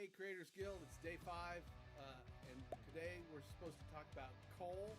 Hey, Creators Guild, it's day 5, and today we're supposed to talk about coal.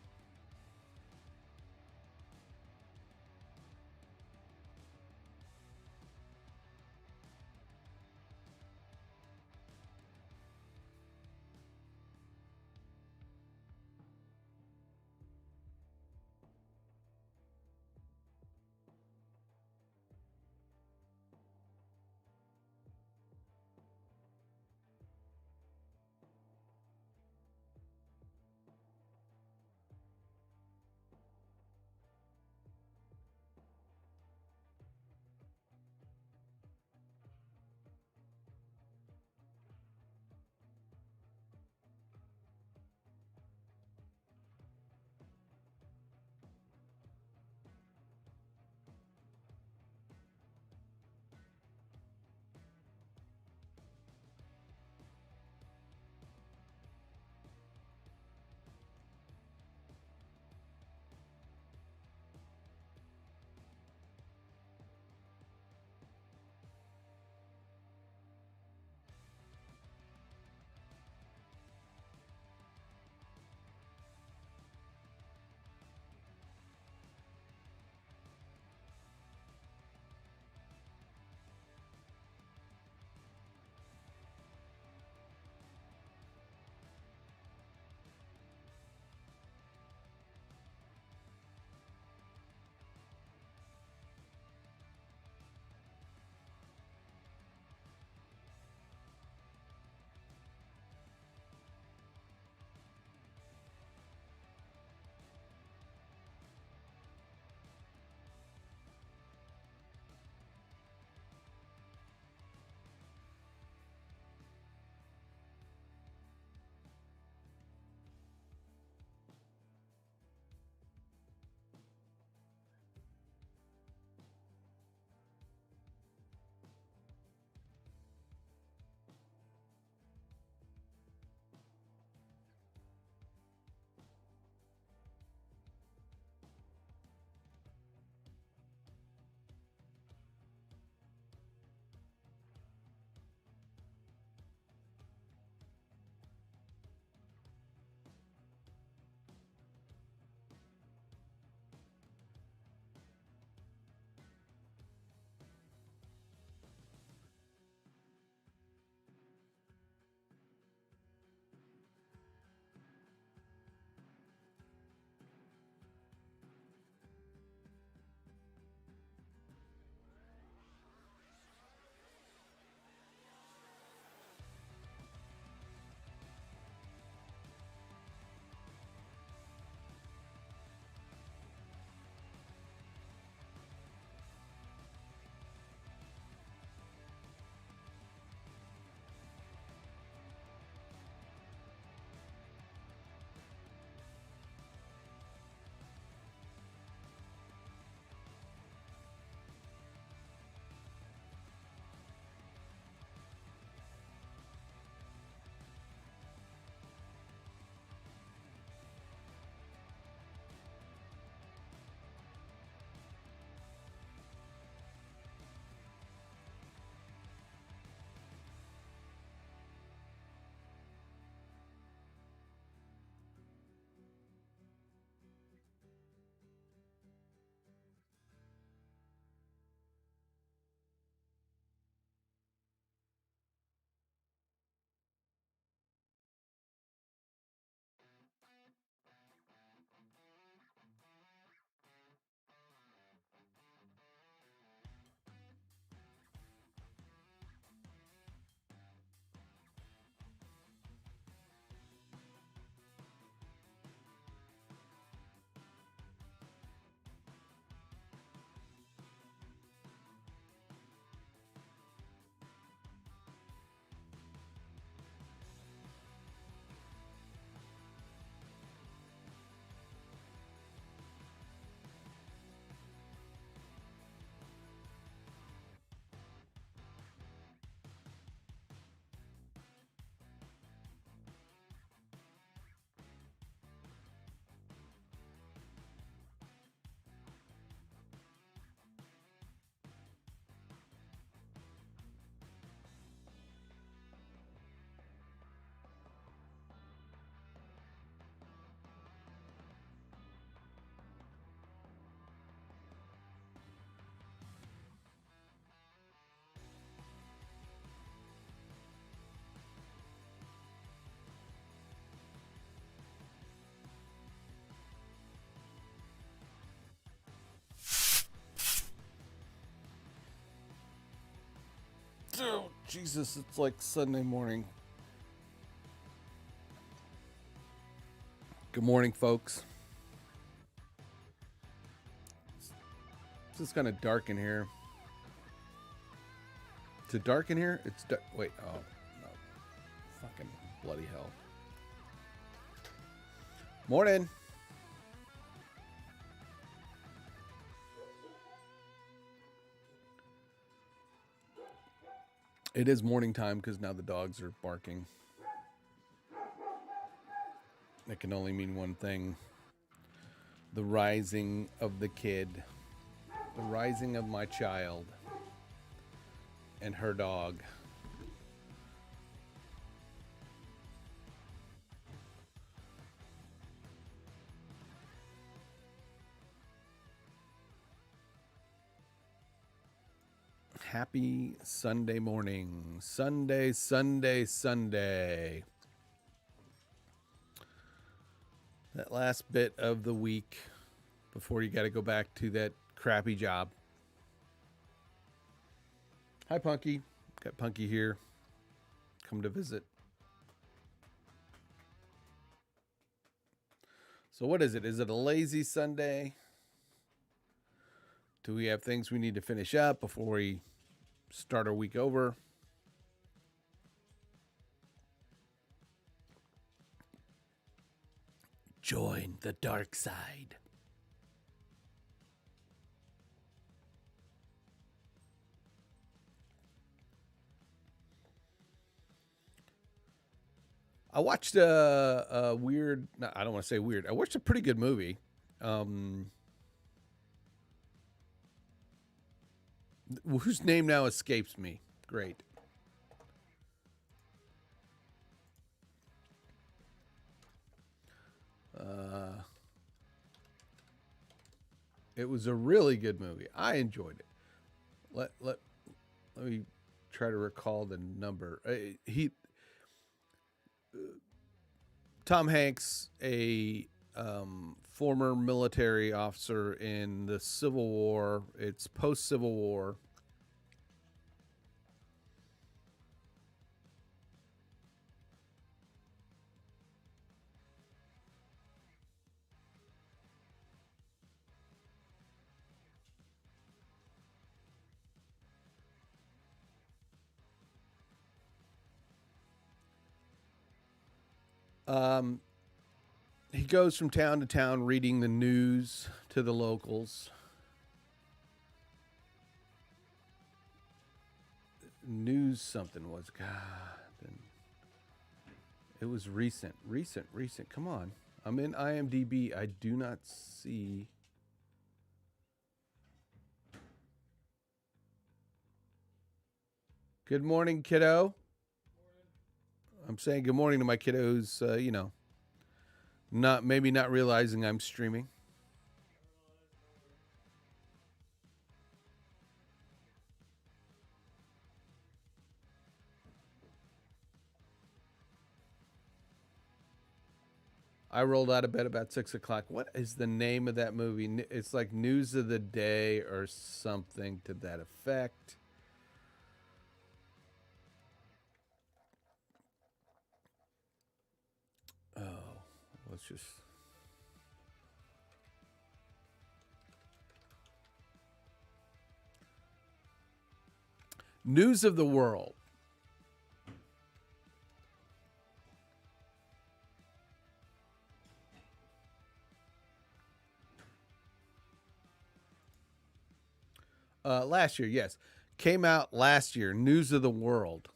Oh, Jesus, it's like Sunday morning. Good morning, folks. It's just kind of dark in here. Is it dark in here? It's dark. Wait, oh, no. Fucking bloody hell. Morning. It is morning time because now the dogs are barking. It can only mean one thing. The rising of the kid. The rising of my child. And her dog. Happy Sunday morning. Sunday, Sunday, Sunday. That last bit of the week before you got to go back to that crappy job. Hi, Punky. Got Punky here. Come to visit. So what is it? Is it a lazy Sunday? Do we have things we need to finish up before we start our week over? Join the dark side. I watched a weird, no, I don't want to say weird. I watched a pretty good movie. Whose name now escapes me. Great. It was a really good movie. I enjoyed it. Let me try to recall the number. Tom Hanks, a former military officer in the Civil War. It's post-Civil War. He goes from town to town reading the news to the locals. News something was, God. It was recent. Come on. I'm in IMDb. I do not see. Good morning, kiddo. I'm saying good morning to my kiddos, not realizing I'm streaming. I rolled out of bed about 6 o'clock. What is the name of that movie? It's like News of the Day or something to that effect. Oh, let's just... News of the World. Last year, yes. Came out last year. News of the World.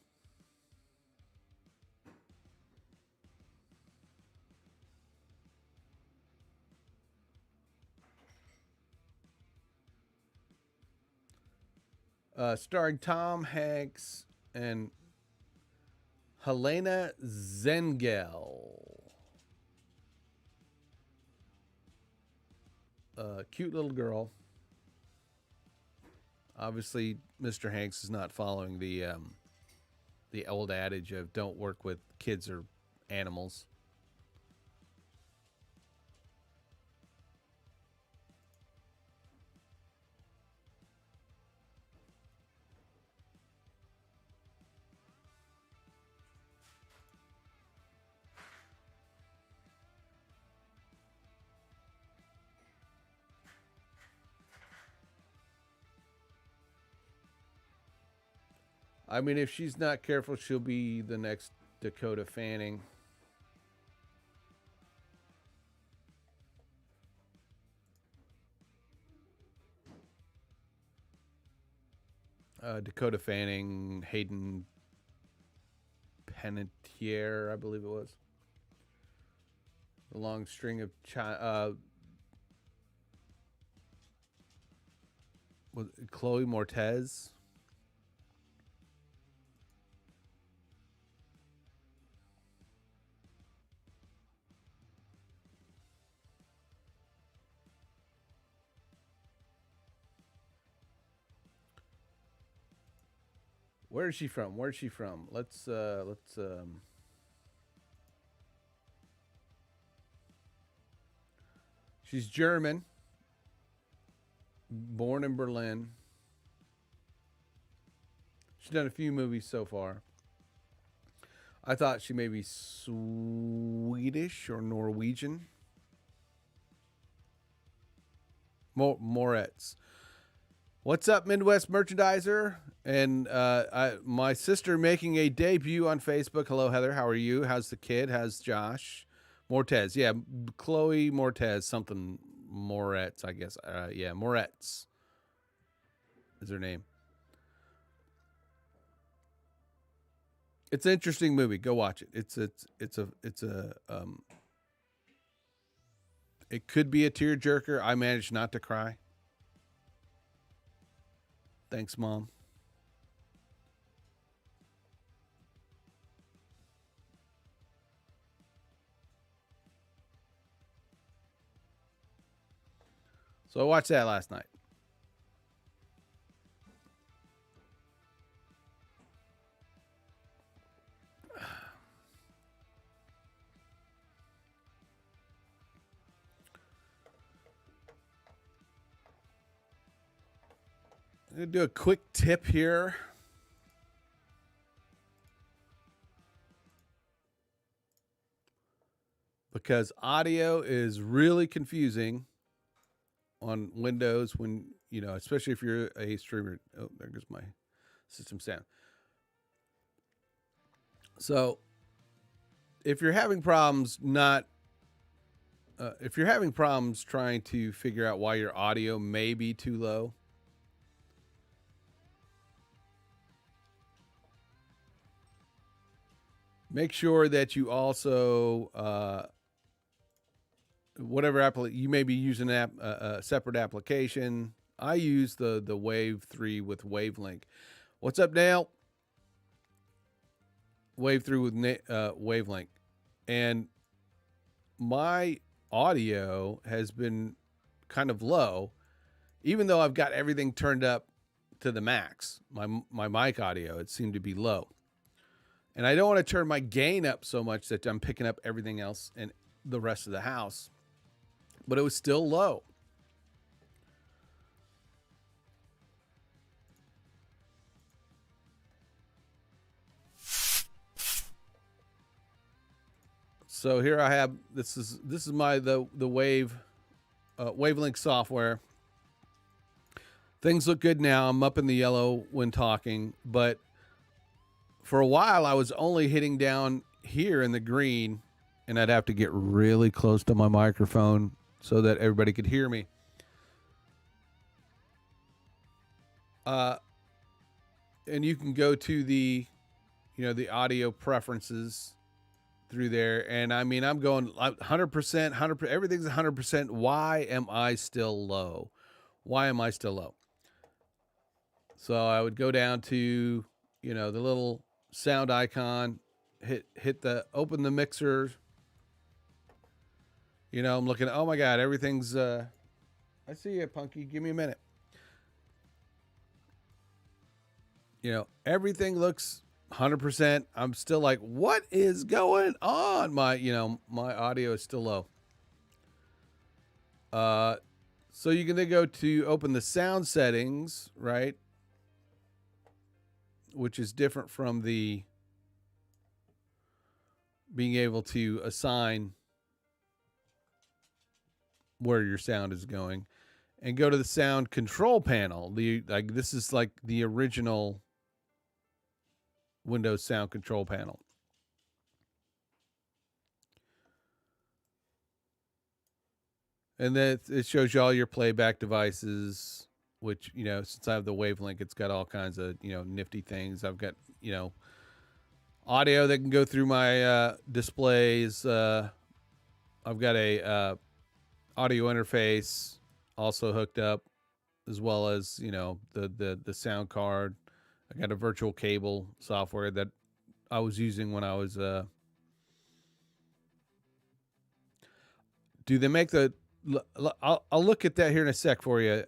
Starring Tom Hanks and Helena Zengel. Cute little girl. Obviously, Mr. Hanks is not following the old adage of don't work with kids or animals. I mean, if she's not careful, she'll be the next Dakota Fanning. Dakota Fanning, Hayden Panettiere, I believe it was. The long string of was Chloe Moretz. Where is she from? Where's she from? Let's she's German. Born in Berlin. She's done a few movies so far. I thought she may be Swedish or Norwegian. Moretz. What's up, Midwest Merchandiser? And my sister making a debut on Facebook. Hello, Heather. How are you? How's the kid? How's Josh? Moretz. Yeah, Chloe Moretz. Something Moretz, I guess. Yeah, Moretz is her name. It's an interesting movie. Go watch it. It's a it could be a tearjerker. I managed not to cry. Thanks, Mom. So I watched that last night. I'm going to do a quick tip here. Because audio is really confusing on Windows when, you know, especially if you're a streamer. Oh, there goes my system sound. So if you're having problems if you're having problems trying to figure out why your audio may be too low, make sure that you also whatever app you may be using a separate application. I use the Wave 3 with Wavelink. What's up, Dale? Wave 3 with Wavelink. And my audio has been kind of low, even though I've got everything turned up to the max. My mic audio, it seemed to be low. And I don't want to turn my gain up so much that I'm picking up everything else in the rest of the house. But it was still low. So here I have, this is my the Wavelink software. Things look good now. I'm up in the yellow when talking, but for a while I was only hitting down here in the green, and I'd have to get really close to my microphone so that everybody could hear me. And you can go to the audio preferences through there. And I mean, I'm going 100%, everything's 100%. Why am I still low? Why am I still low? So I would go down to, the little sound icon, open the mixer. I'm looking, oh my God, everything's, I see you, Punky. Give me a minute. Everything looks 100%. I'm still like, what is going on? My audio is still low. So you can then go to open the sound settings, right? Which is different from the being able to assign where your sound is going, and go to the sound control panel. This is like the original Windows Sound Control Panel. And then it shows you all your playback devices, which, you know, since I have the Wavelink, it's got all kinds of, you know, nifty things. I've got, you know, audio that can go through my displays. I've got a audio interface also hooked up, as well as, you know, the sound card. I got a virtual cable software that I was using when I was do they make the I'll look at that here in a sec for you.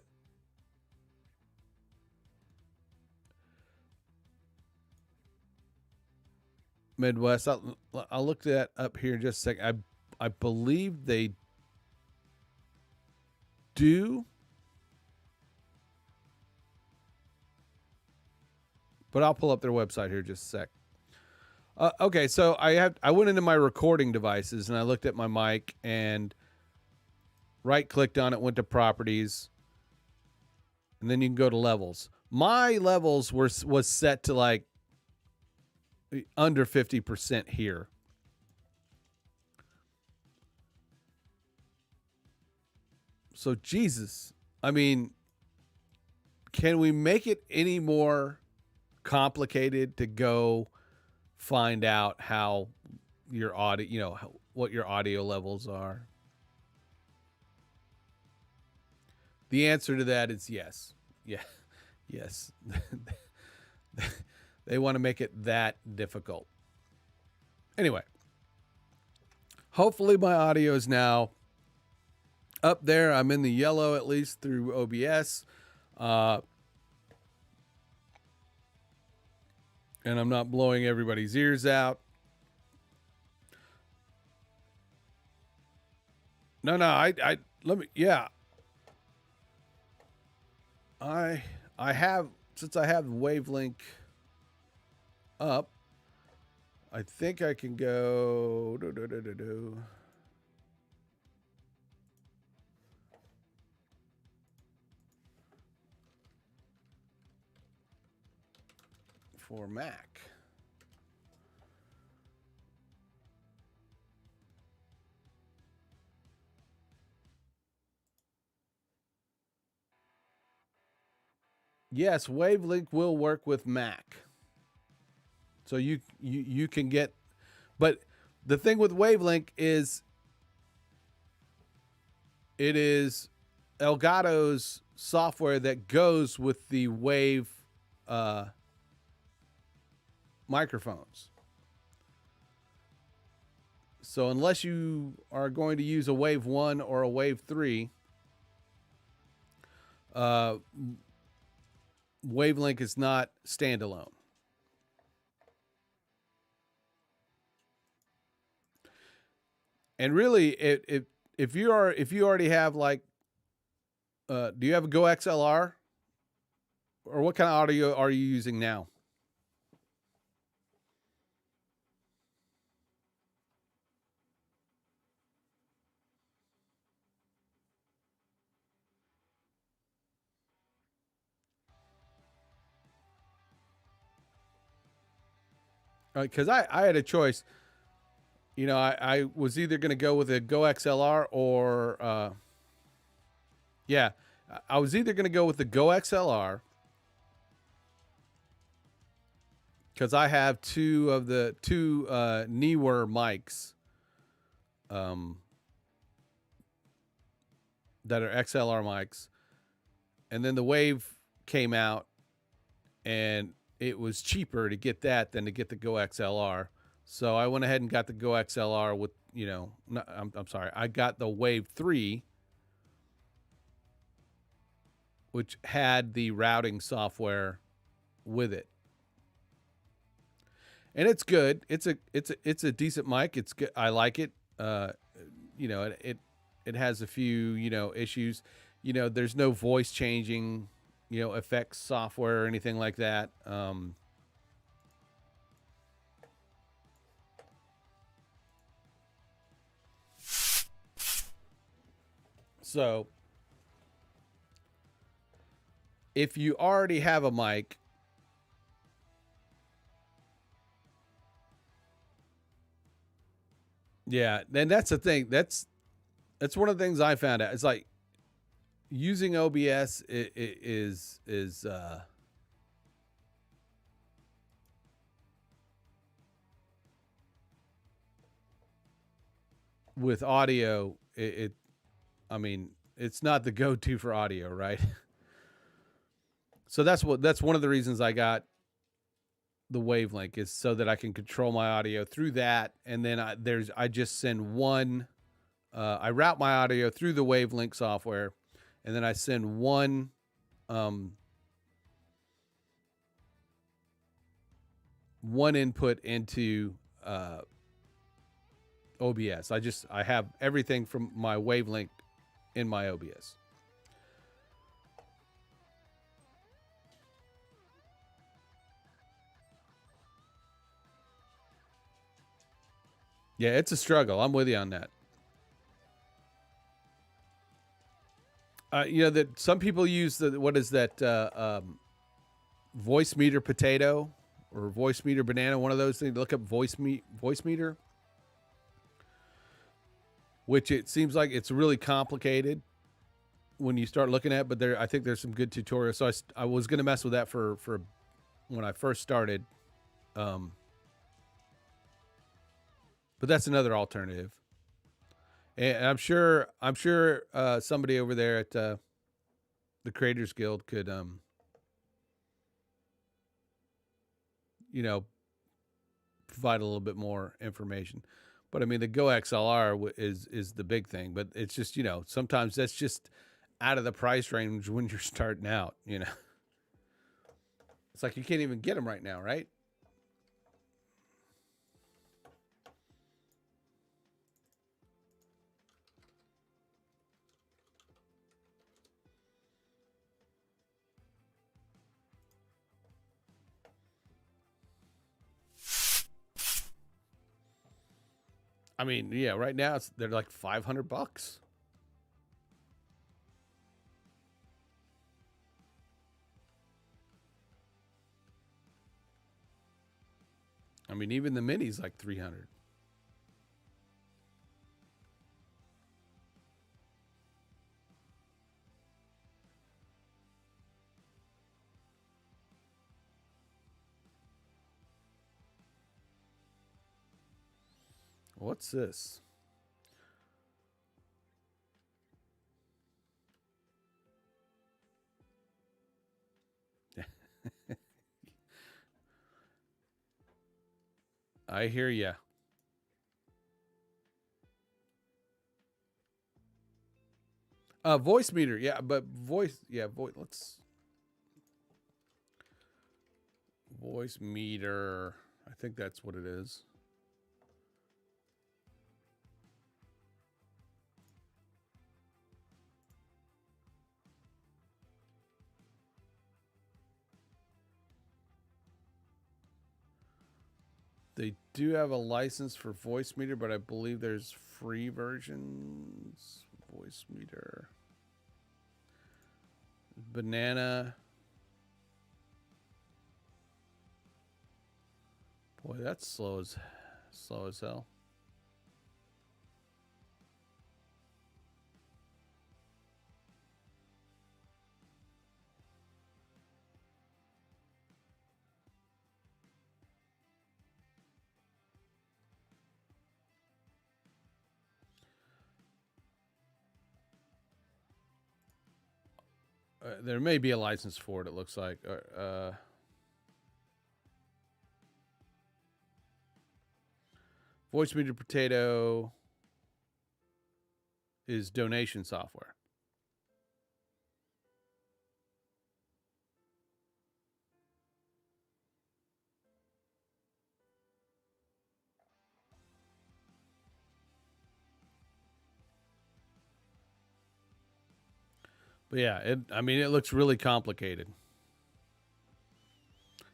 Midwest. I'll look that up here in just a sec. I believe they do, but I'll pull up their website here just a sec. Okay, so I went into my recording devices and I looked at my mic and right clicked on it, went to properties, and then you can go to levels. My levels was set to like under 50% here. So Jesus, I mean, can we make it any more complicated to go find out how your audio, you know, what your audio levels are? The answer to that is yes. Yeah. Yes. They want to make it that difficult. Anyway, hopefully my audio is now up there. I'm in the yellow, at least through OBS. And I'm not blowing everybody's ears out. No, I let me, yeah. I have, since I have Wavelink up, I think I can go for Mac. Yes, Wavelink will work with Mac. So you can get, but the thing with Wavelink is it is Elgato's software that goes with the Wave microphones. So unless you are going to use a Wave 1 or a Wave 3, Wavelink is not standalone. And really, if you already have like, do you have a Go XLR, or what kind of audio are you using now? Because I had a choice. You know, I was either going to go with a Go XLR or, yeah, I was either going to go with the Go XLR, because I have two Neewer mics that are XLR mics. And then the Wave came out, and it was cheaper to get that than to get the Go XLR. So I went ahead and got the Go XLR with, you know, I'm sorry, I got the Wave 3, which had the routing software with it. And it's good. It's a decent mic. It's good. I like it. You know, it has a few, you know, issues. You know, there's no voice changing, you know, effects software or anything like that. So if you already have a mic, Yeah, and that's the thing. That's one of the things I found out. It's like using OBS is with audio. I mean, it's not the go-to for audio, right? So that's one of the reasons I got the Wavelink is so that I can control my audio through that, and then I just send one. I route my audio through the Wavelink software, and then I send um, one input into OBS. I have everything from my Wavelink in my OBS. Yeah, it's a struggle. I'm with you on that. You know that some people use the what is that Voicemeeter Potato or Voicemeeter Banana, one of those things. Look up Voicemeeter, which it seems like it's really complicated when you start looking at. But I think there's some good tutorials. So I was going to mess with that for when I first started, but that's another alternative. And I'm sure somebody over there at the Creators Guild could you know provide a little bit more information. But I mean, the Go XLR is the big thing. But it's just sometimes that's just out of the price range when you're starting out. It's like you can't even get them right now, right? I mean, yeah, right now they're like $500. I mean, even the mini's like 300. What's this? I hear ya. Voicemeeter, yeah, but let's Voicemeeter. I think that's what it is. They do have a license for Voicemeeter, but I believe there's free versions. Voicemeeter. Banana. Boy, that's slow as hell. There may be a license for it. It looks like. Voicemeeter Potato is donation software. But yeah, I mean, it looks really complicated.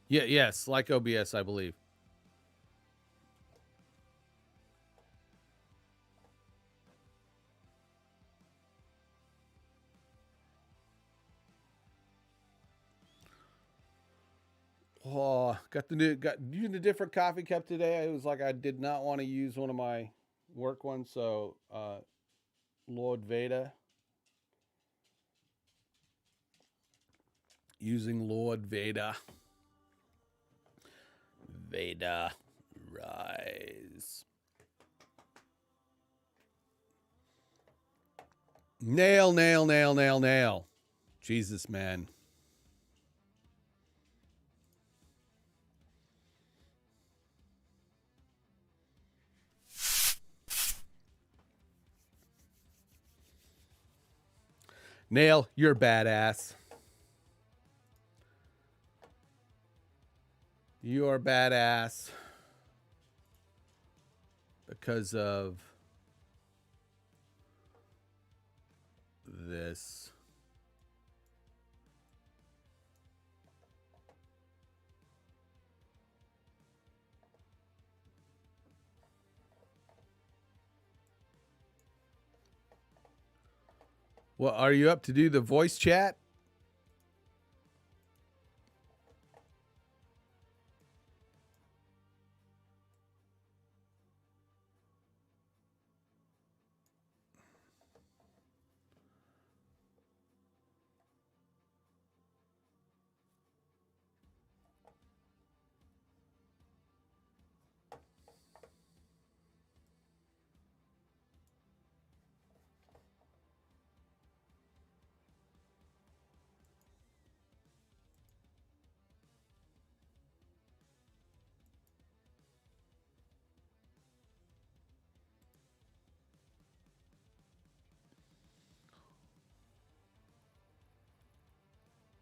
Yeah, yes, like OBS, I believe. Oh, got using a different coffee cup today. It was like I did not want to use one of my work one. So Lord Veda, using Lord Veda. Veda rise. Nail, nail, nail, nail, nail. Jesus, man. Nail, you're badass. You are badass because of this. Well, are you up to do the voice chat?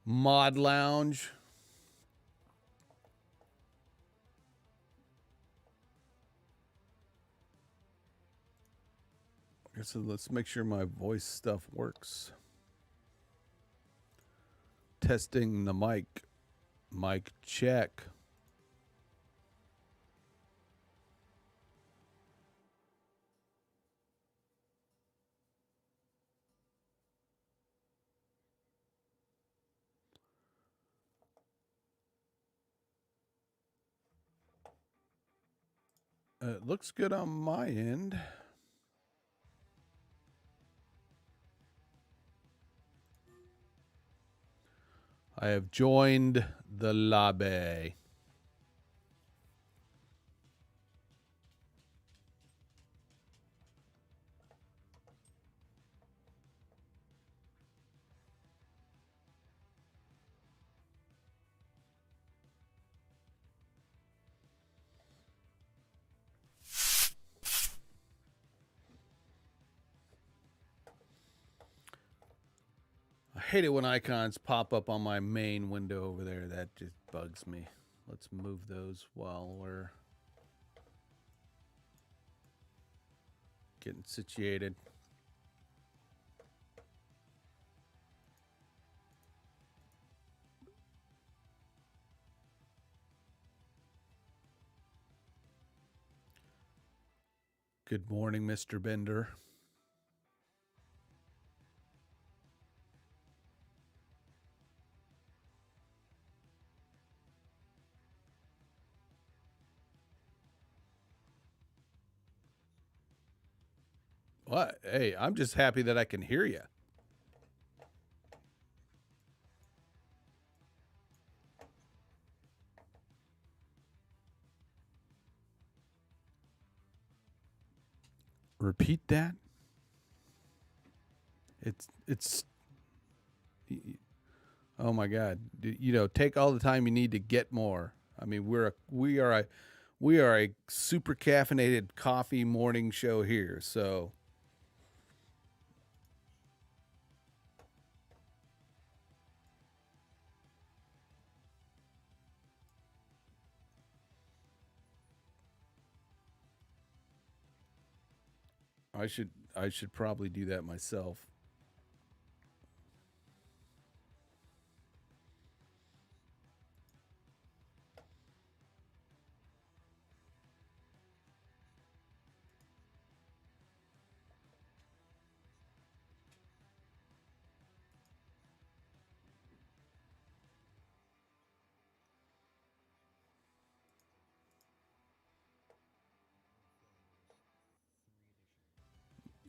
Mod Lounge. So let's make sure my voice stuff works. Testing the mic. Mic check. It looks good on my end. I have joined the lobby. I hate it when icons pop up on my main window over there. That just bugs me. Let's move those while we're getting situated. Good morning, Mr. Bender. What? Hey, I'm just happy that I can hear you. Repeat that. It's. Oh my God! You know, take all the time you need to get more. I mean, we are a super caffeinated coffee morning show here. So I should probably do that myself.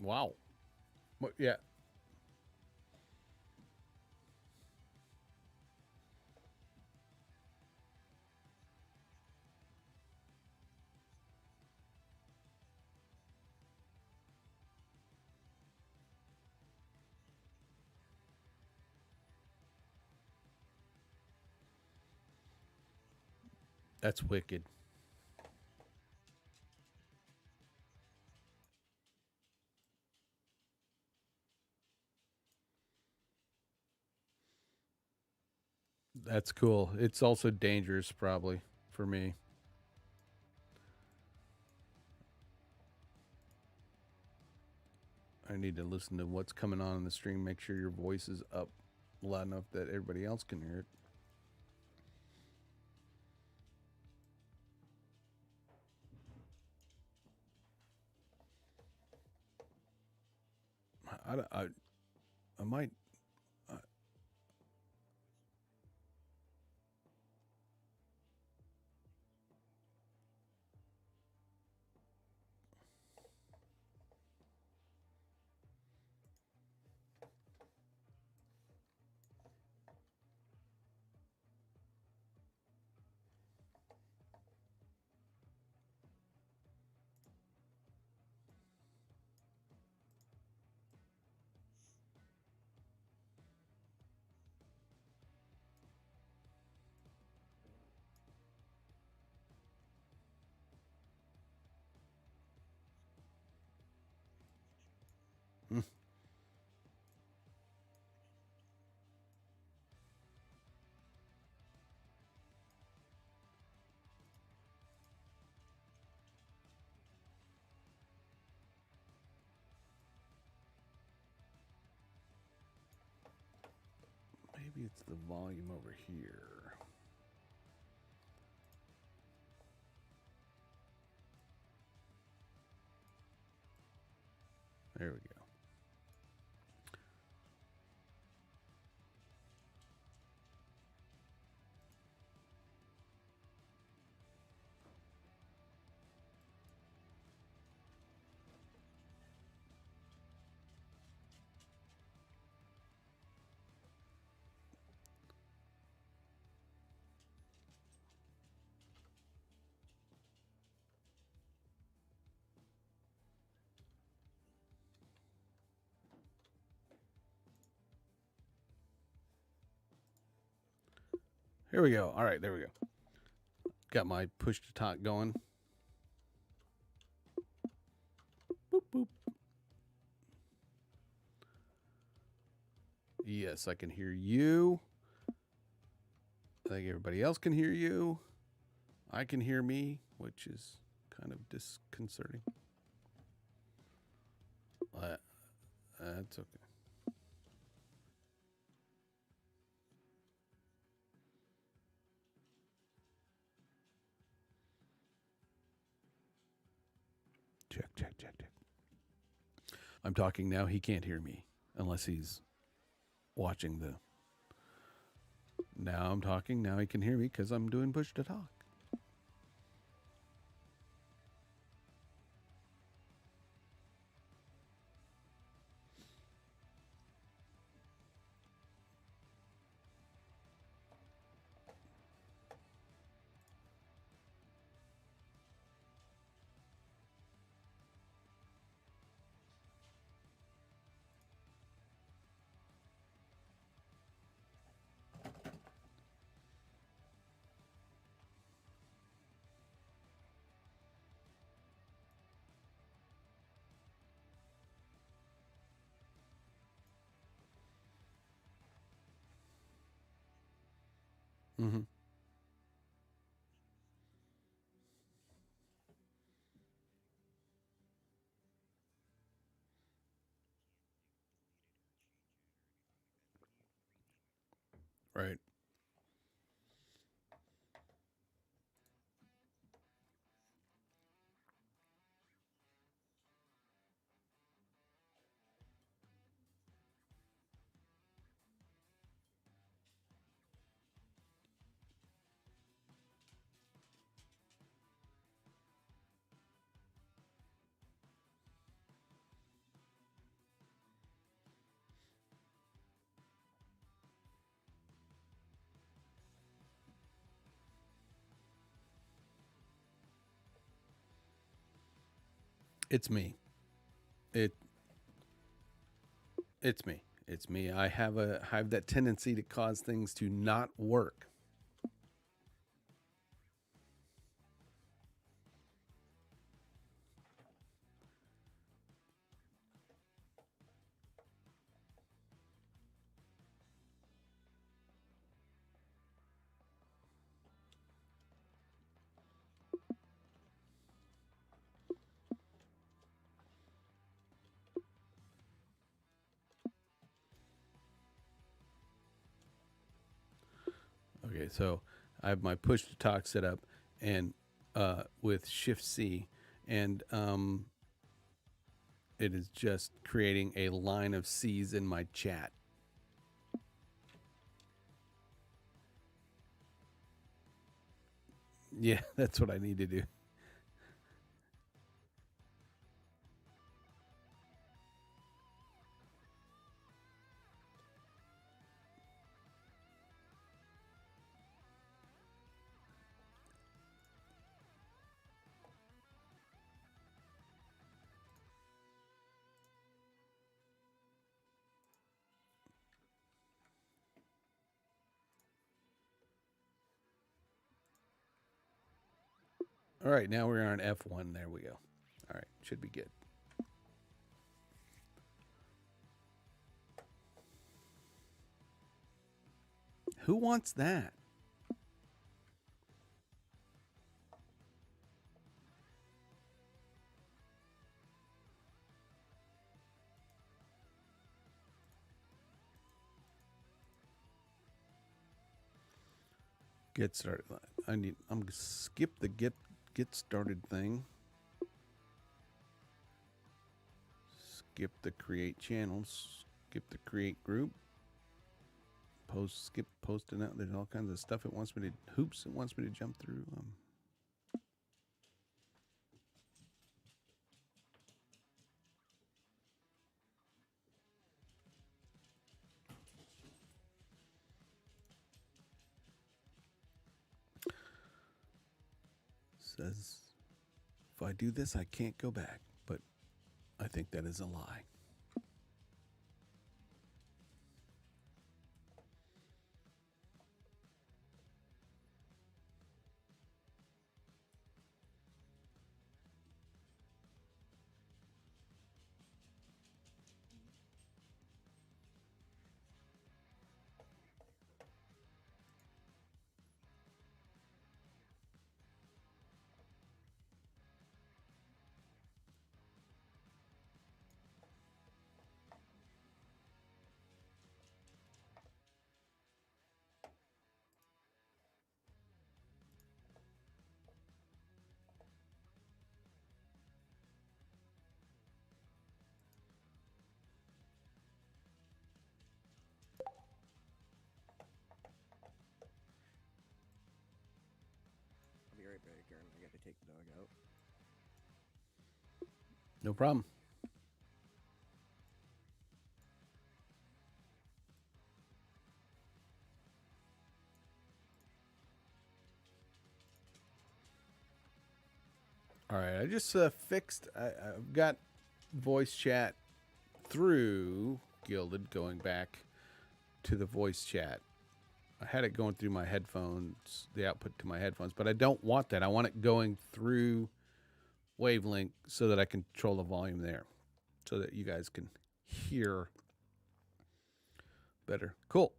Wow. Yeah. That's wicked. That's cool. It's also dangerous, probably, for me. I need to listen to what's coming on in the stream. Make sure your voice is up loud enough that everybody else can hear it. I might. Uh, maybe it's the volume over here. There we go. Here we go. All right, there we go. Got my push to talk going. Boop boop. Yes, I can hear you. I think everybody else can hear you. I can hear me, which is kind of disconcerting. That's okay. Check, check, check, check. I'm talking now. He can't hear me unless he's watching the. Now I'm talking. Now he can hear me because I'm doing push to talk. Mm-hmm. Right. It's me. It it's me. It's me. I have that tendency to cause things to not work. Okay, so I have my push to talk set up, and with Shift C, and it is just creating a line of C's in my chat. Yeah, that's what I need to do. All right, now we're on F1. There we go. All right, should be good. Who wants that? Get started. I'm gonna skip the get started thing. Skip the create channels. Skip the create group. Skip posting out. There's all kinds of stuff it wants me to hoops. It wants me to jump through. Says if I do this, I can't go back. But I think that is a lie. I'll be right back, Aaron. I got to take the dog out. No problem. All right, I just fixed. I've got voice chat through Gilded going back to the voice chat. I had it going through my headphones, the output to my headphones, but I don't want that. I want it going through Wavelink so that I can control the volume there so that you guys can hear better. Cool.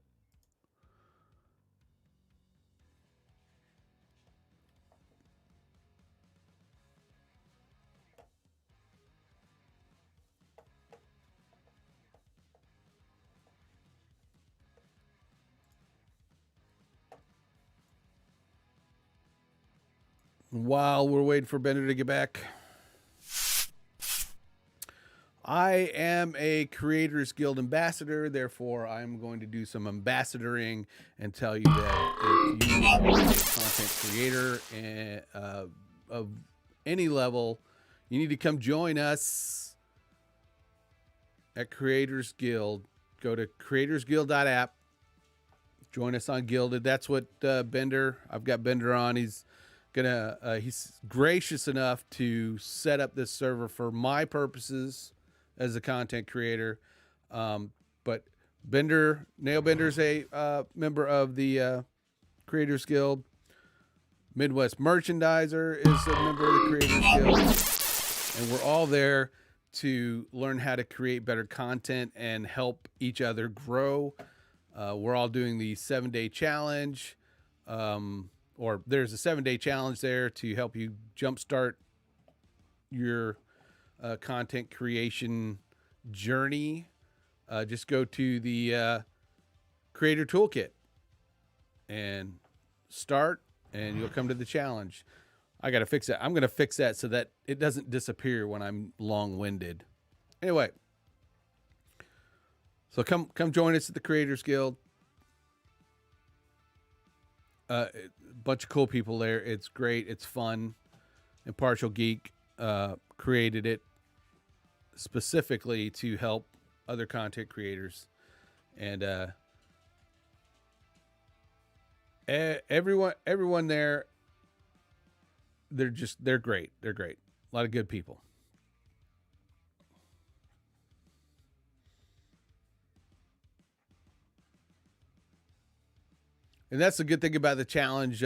While we're waiting for Bender to get back, I am a Creators Guild ambassador. Therefore, I'm going to do some ambassadoring and tell you that if you are a content creator of any level, you need to come join us at Creators Guild. Go to creatorsguild.app. Join us on Gilded. That's what Bender. I've got Bender on. He's He's gracious enough to set up this server for my purposes as a content creator. But Nailbender's a member of the Creators Guild. Midwest Merchandiser is a member of the Creators Guild, and we're all there to learn how to create better content and help each other grow. We're all doing the 7-day challenge, or there's a 7-day challenge there to help you jumpstart your content creation journey. Just go to the Creator Toolkit and start, and you'll come to the challenge. I got to fix that. I'm going to fix that so that it doesn't disappear when I'm long-winded. Anyway, so come join us at the Creators Guild. A bunch of cool people there. It's great. It's fun. Impartial Geek created it specifically to help other content creators, and everyone there, they're great. They're great. A lot of good people. And that's the good thing about the challenge,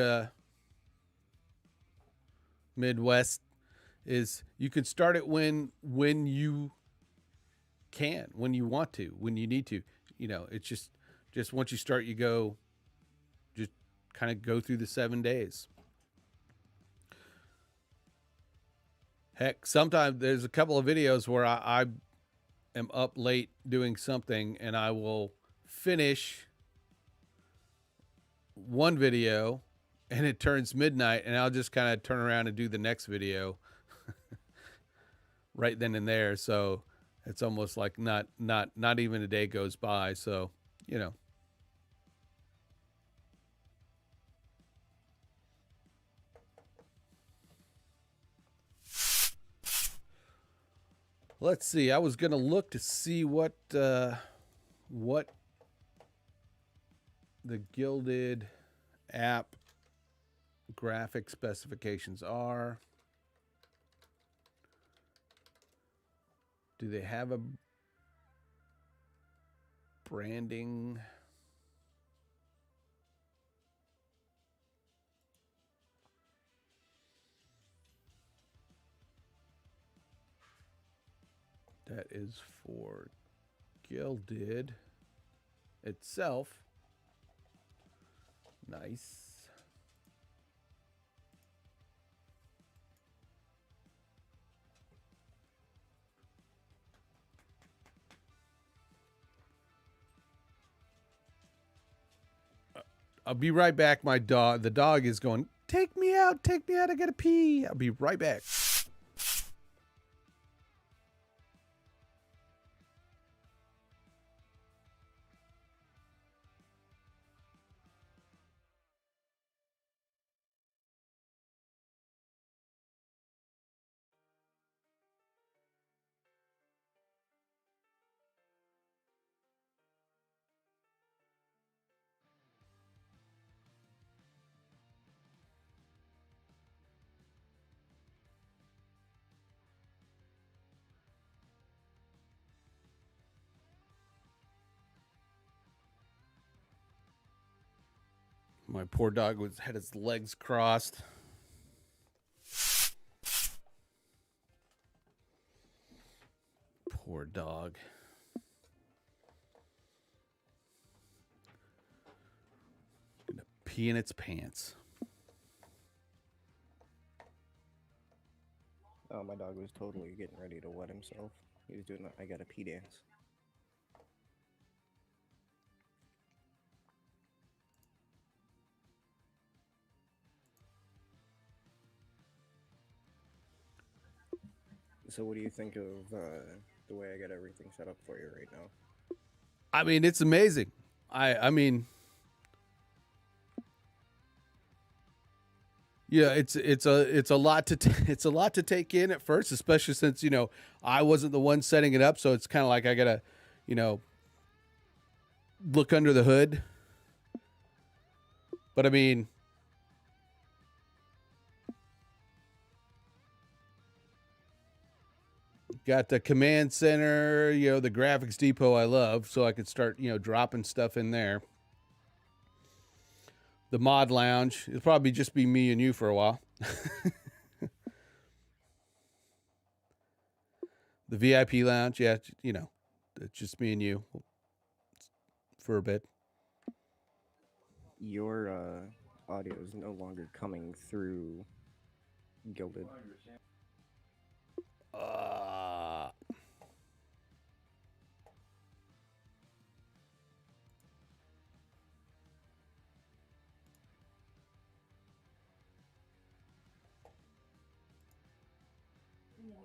Midwest, is you can start it when you can, when you want to, when you need to. You know, it's just once you start, you go, just kind of go through the 7 days. Heck, sometimes there's a couple of videos where I am up late doing something, and I will finish one video and it turns midnight, and I'll just kind of turn around and do the next video right then and there. So it's almost like not even a day goes by. So, you know. Let's see. I was going to look to see what the Guilded app graphic specifications are. Do they have a branding? That is for Guilded itself. Nice. I'll be right back. The dog is going, take me out, I gotta pee. I'll be right back. My poor dog had his legs crossed. Poor dog. Gonna pee in its pants. Oh, my dog was totally getting ready to wet himself. He was doing the I gotta pee dance. So what do you think of the way I got everything set up for you right now? I mean, it's amazing. I mean, yeah, it's a lot to it's a lot to take in at first, especially since, you know, I wasn't the one setting it up, so it's kind of like I gotta, you know, look under the hood. But I mean, Got the command center, the graphics depot I love, so I could start, dropping stuff in there. The mod lounge. It'll probably just be me and you for a while. The VIP lounge, yeah, it's just me and you for a bit. Your audio is no longer coming through Gilded.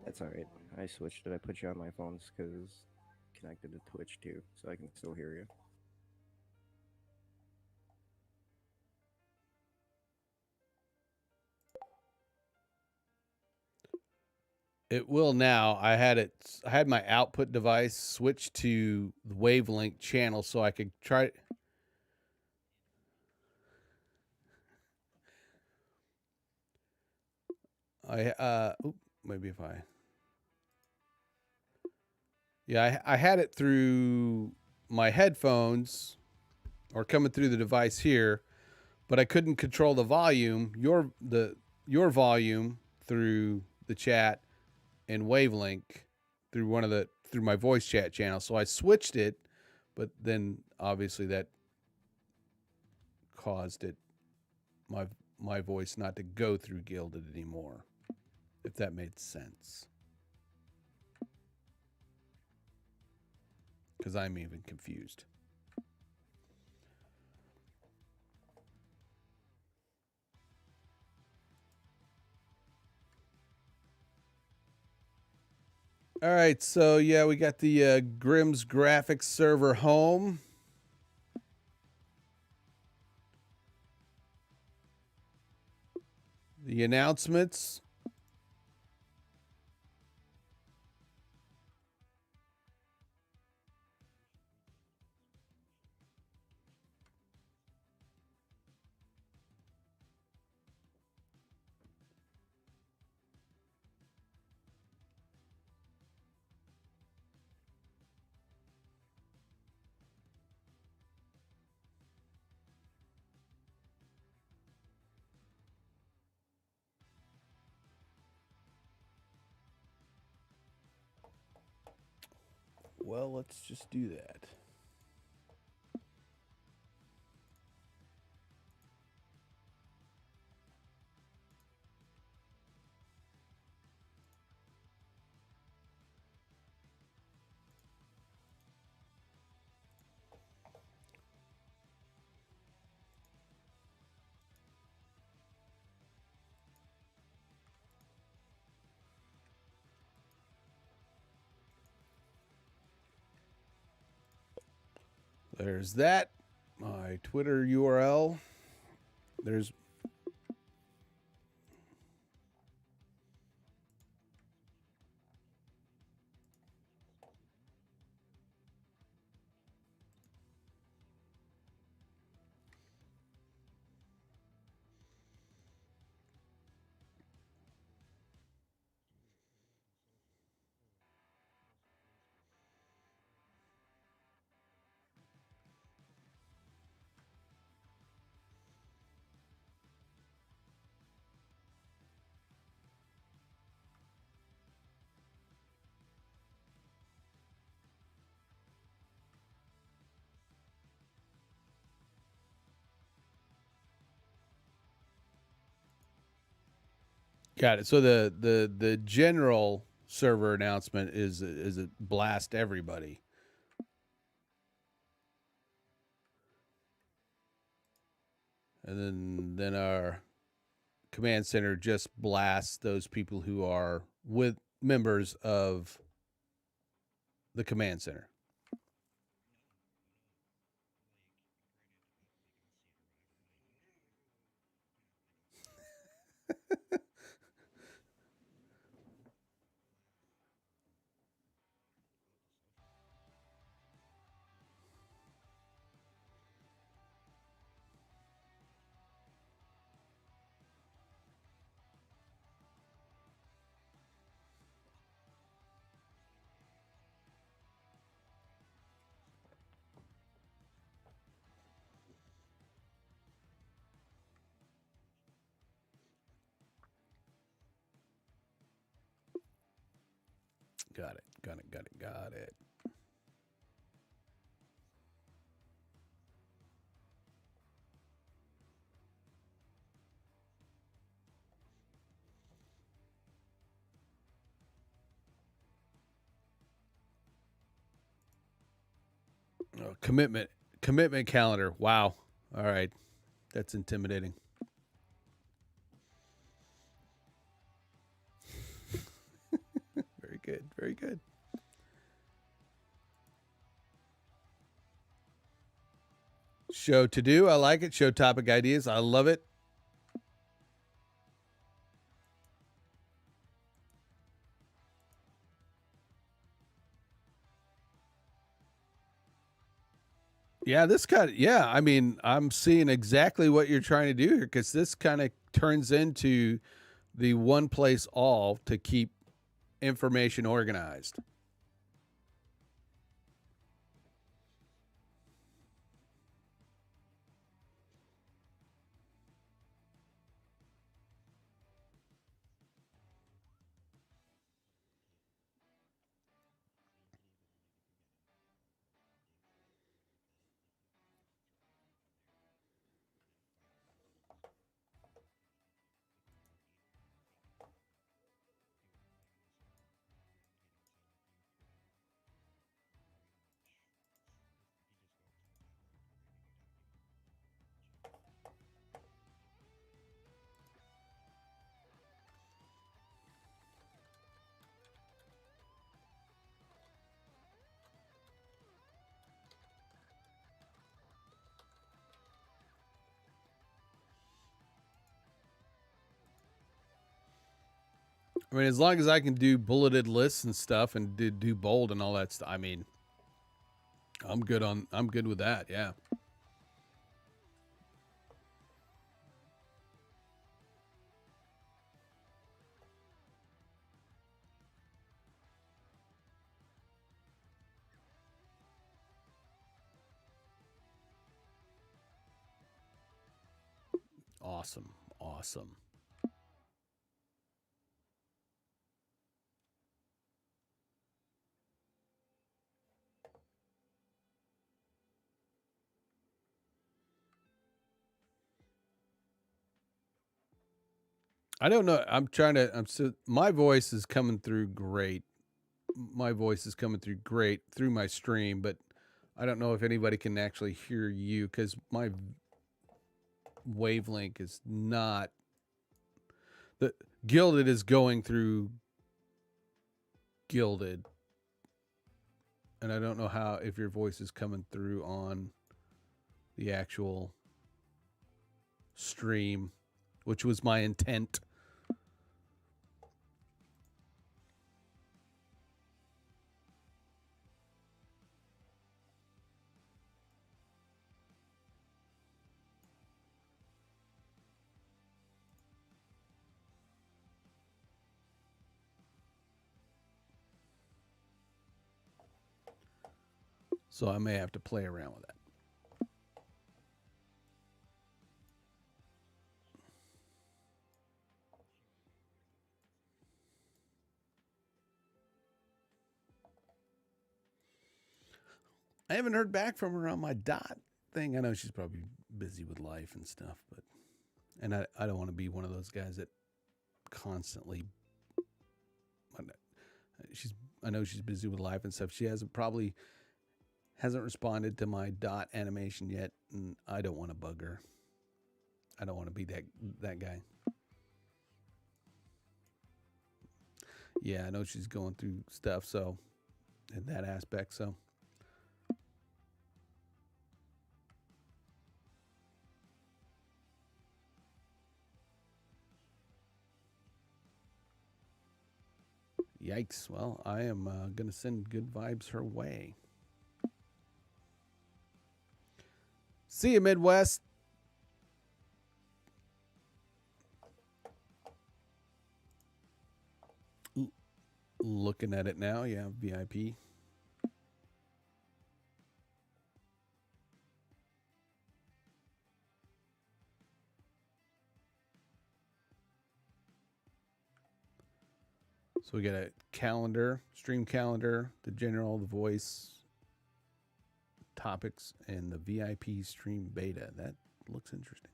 That's alright. I switched it. I put you on my phones because connected to Twitch too, so I can still hear you. It will now. I had my output device switched to the wavelength channel so I could try. Maybe if I. Yeah, I had it through my headphones or coming through the device here, but I couldn't control the volume, your volume through the chat and wavelength through my voice chat channel. So I switched it, but then obviously that caused my voice not to go through Gilded anymore, if that made sense. Because I'm even confused. All right, so yeah, we got the Grimm's graphics server home. The announcements. Well, let's just do that. There's that. My Twitter URL. There's got it. So the general server announcement is a blast everybody. And then our command center just blasts those people who are with members of the command center. Got it. Got it. Got it. Got it. Oh, commitment calendar. Wow. All right. That's intimidating. Very good. Very good. Show to do. I like it. Show topic ideas. I love it. Yeah, this kind of, yeah, I mean, I'm seeing exactly what you're trying to do here because this kind of turns into the one place all to keep information organized. I mean, as long as I can do bulleted lists and stuff and do bold and all that stuff, I mean, I'm good with that. Yeah. Awesome. Awesome. I don't know. My voice is coming through great. My voice is coming through great through my stream, but I don't know if anybody can actually hear you because my wavelength is not the Gilded is going through Gilded, and I don't know how if your voice is coming through on the actual stream, which was my intent. So I may have to play around with that. I haven't heard back from her on my dot thing. I know she's probably busy with life and stuff, but and I don't want to be one of those guys that constantly she's I know she's busy with life and stuff. She hasn't responded to my dot animation yet, and I don't want to bug her. I don't want to be that guy. Yeah, I know she's going through stuff, so in that aspect, so yikes. Well, I am going to send good vibes her way. See you, Midwest. Looking at it now. Yeah, VIP. So we got a calendar, stream calendar, the general, the voice, topics, and the VIP stream beta. That looks interesting.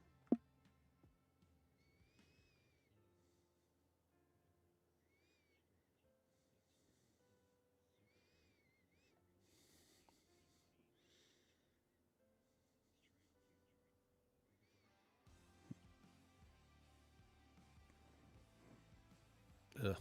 Ugh.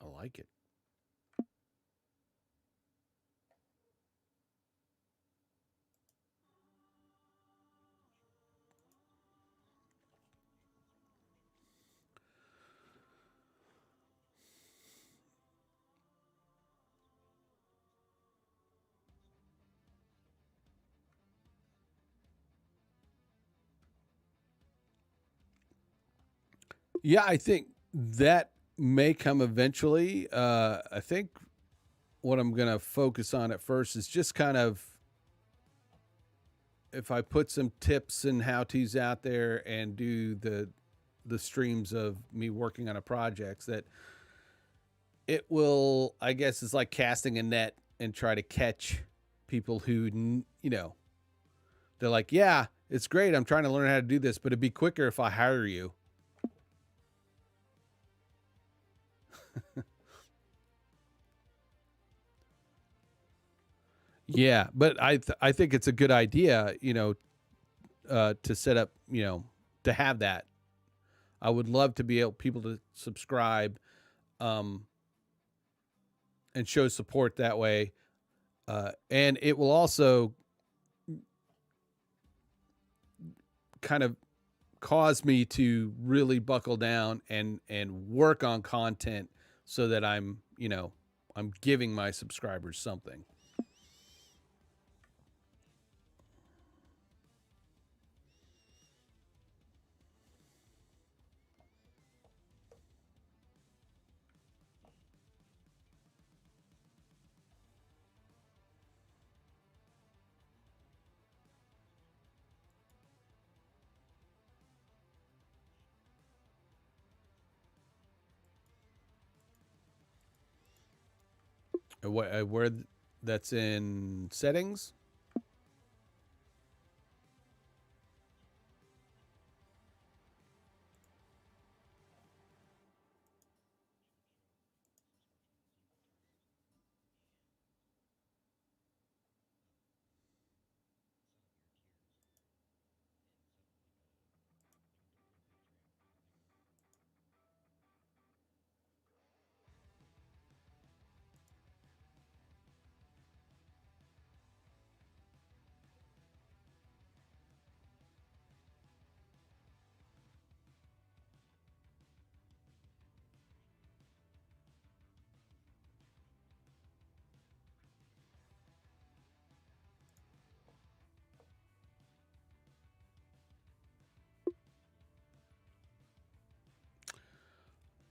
I like it. Yeah, I think that may come eventually. I think what I'm going to focus on at first is just kind of if I put some tips and how to's out there and do the streams of me working on a project that it will, I guess, it's like casting a net and try to catch people who, they're like, yeah, it's great. I'm trying to learn how to do this, but it'd be quicker if I hire you. Yeah, but I think it's a good idea, to set up, to have that. I would love to be able people to subscribe, um, and show support that way, and it will also kind of cause me to really buckle down and work on content so that I'm giving my subscribers something. Where that's in settings.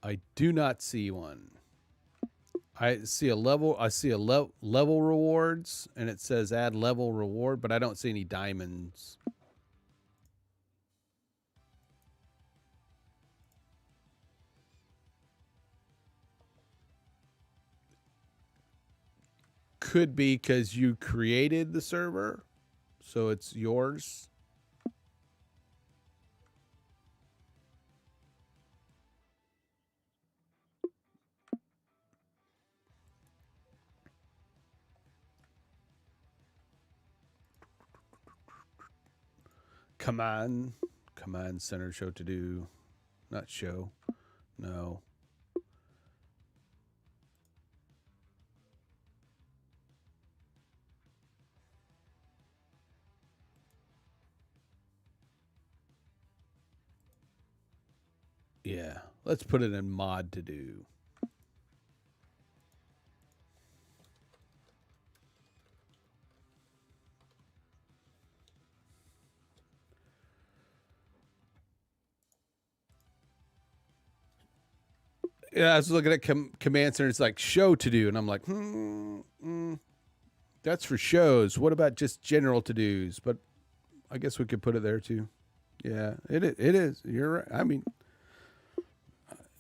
I do not see one. I see a level. I see a level rewards, and it says add level reward, but I don't see any diamonds. Could be because you created the server, so it's yours. Command center show to do, not show. No. Yeah, let's put it in mod to do. Yeah, I was looking at command center. It's like show to do, and I'm like, that's for shows. What about just general to dos? But I guess we could put it there too. Yeah, it is. You're right. I mean,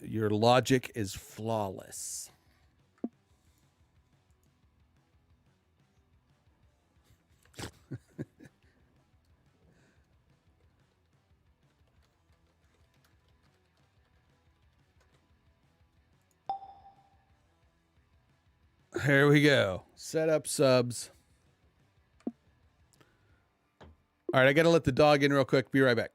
your logic is flawless. Here we go. Set up subs. All right, I got to let the dog in real quick. Be right back.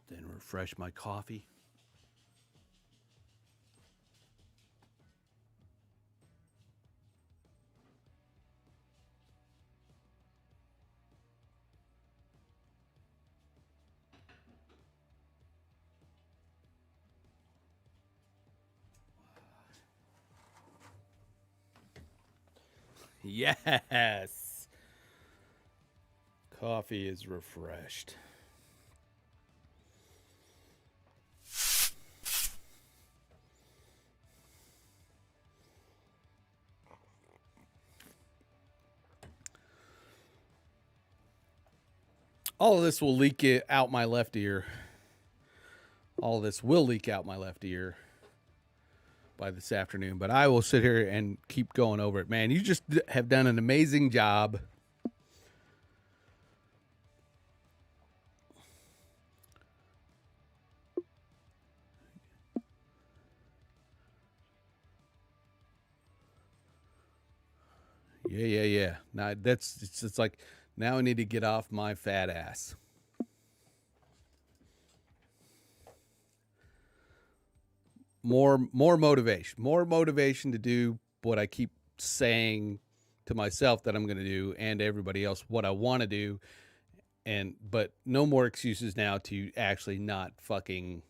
Then refresh my coffee. Yes. Coffee is refreshed. All of this will leak it out my left ear. All of this will leak out my left ear by this afternoon, but I will sit here and keep going over it. Man, you just have done an amazing job. Yeah. Now it's like now I need to get off my fat ass. More motivation to do what I keep saying to myself that I'm going to do and everybody else what I want to do, but no more excuses now to actually not fucking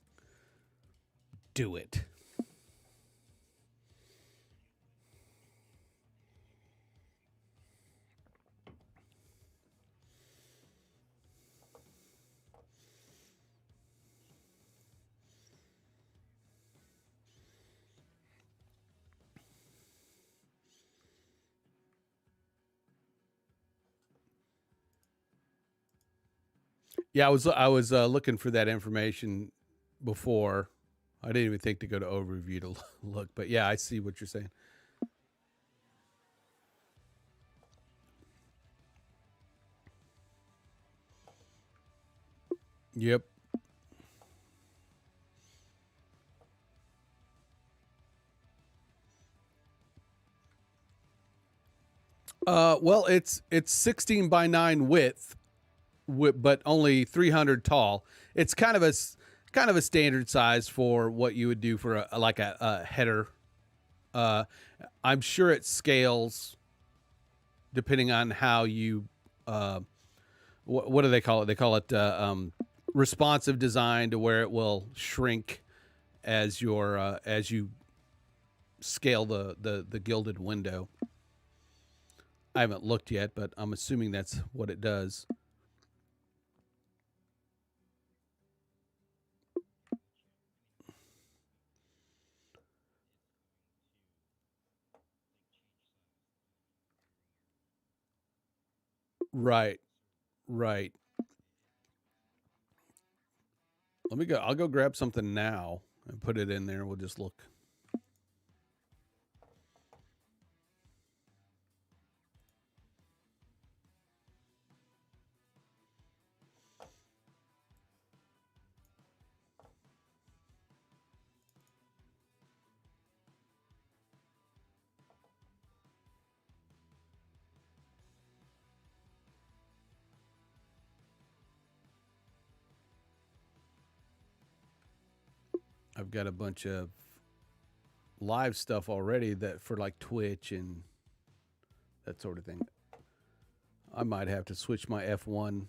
do it. Yeah, I was looking for that information before. I didn't even think to go to overview to look, but yeah, I see what you're saying. Yep. Well, it's 16 by 9 width, but only 300 tall. It's kind of a standard size for what you would do for a header. I'm sure it scales depending on how you what do they call it? They call it responsive design to where it will shrink as you scale the gilded window. I haven't looked yet, but I'm assuming that's what it does. Right. Right. Let me go. I'll go grab something now and put it in there. We'll just look. I've got a bunch of live stuff already that for like Twitch and that sort of thing. I might have to switch my F1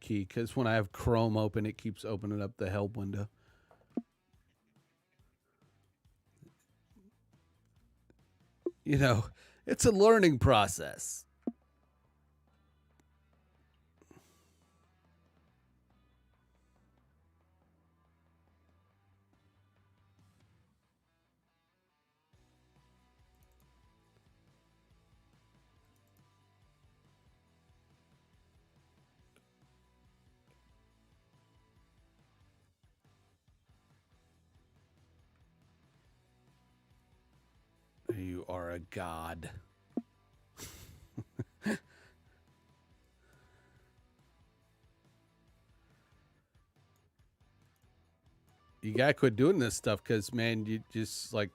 key because when I have Chrome open, it keeps opening up the help window. You know, it's a learning process. You are a god. You gotta quit doing this stuff because, man, you just like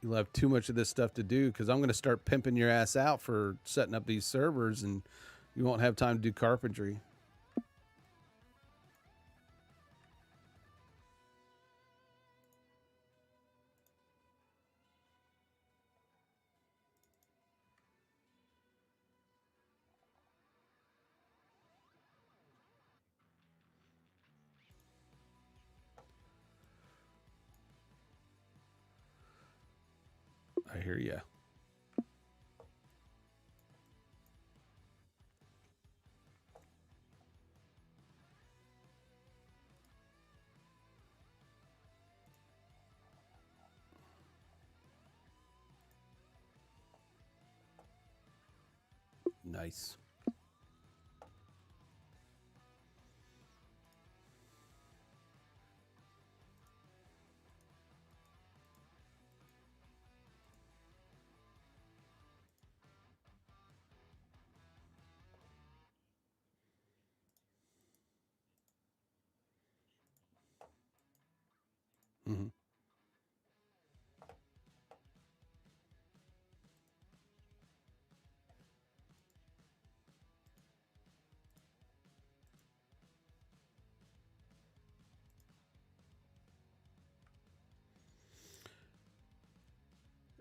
you'll have too much of this stuff to do. Because I'm gonna start pimping your ass out for setting up these servers, and you won't have time to do carpentry. I hear ya. Nice. Mm-hmm.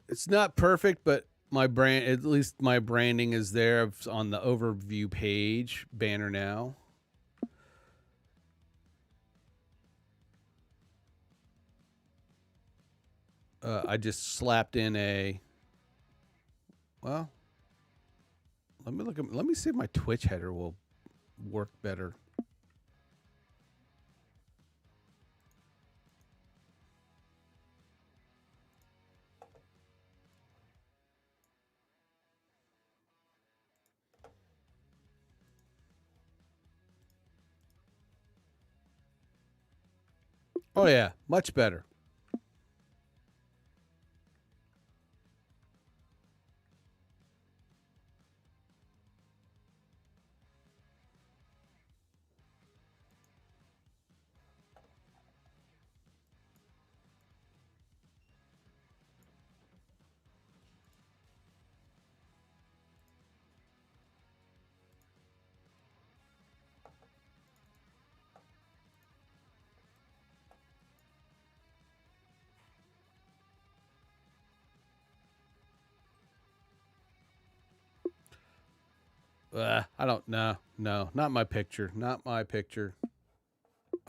It's not perfect, but my brand, at least my branding is there on the overview page banner now. I just slapped in a. Well, let me look at. Let me see if my Twitch header will work better. Oh yeah, much better. I don't know. No, not my picture. Not my picture.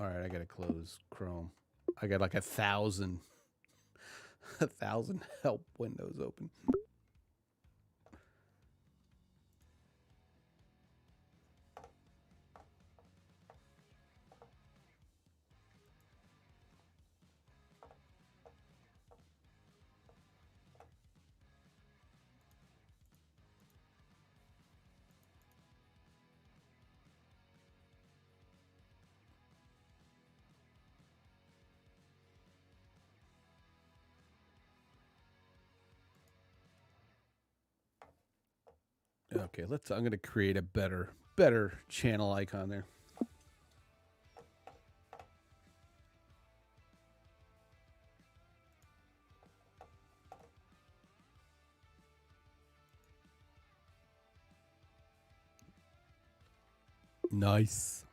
All right, I gotta close Chrome. I got like 1,000 help windows open. Okay, I'm gonna create a better channel icon there. Nice.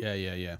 Yeah.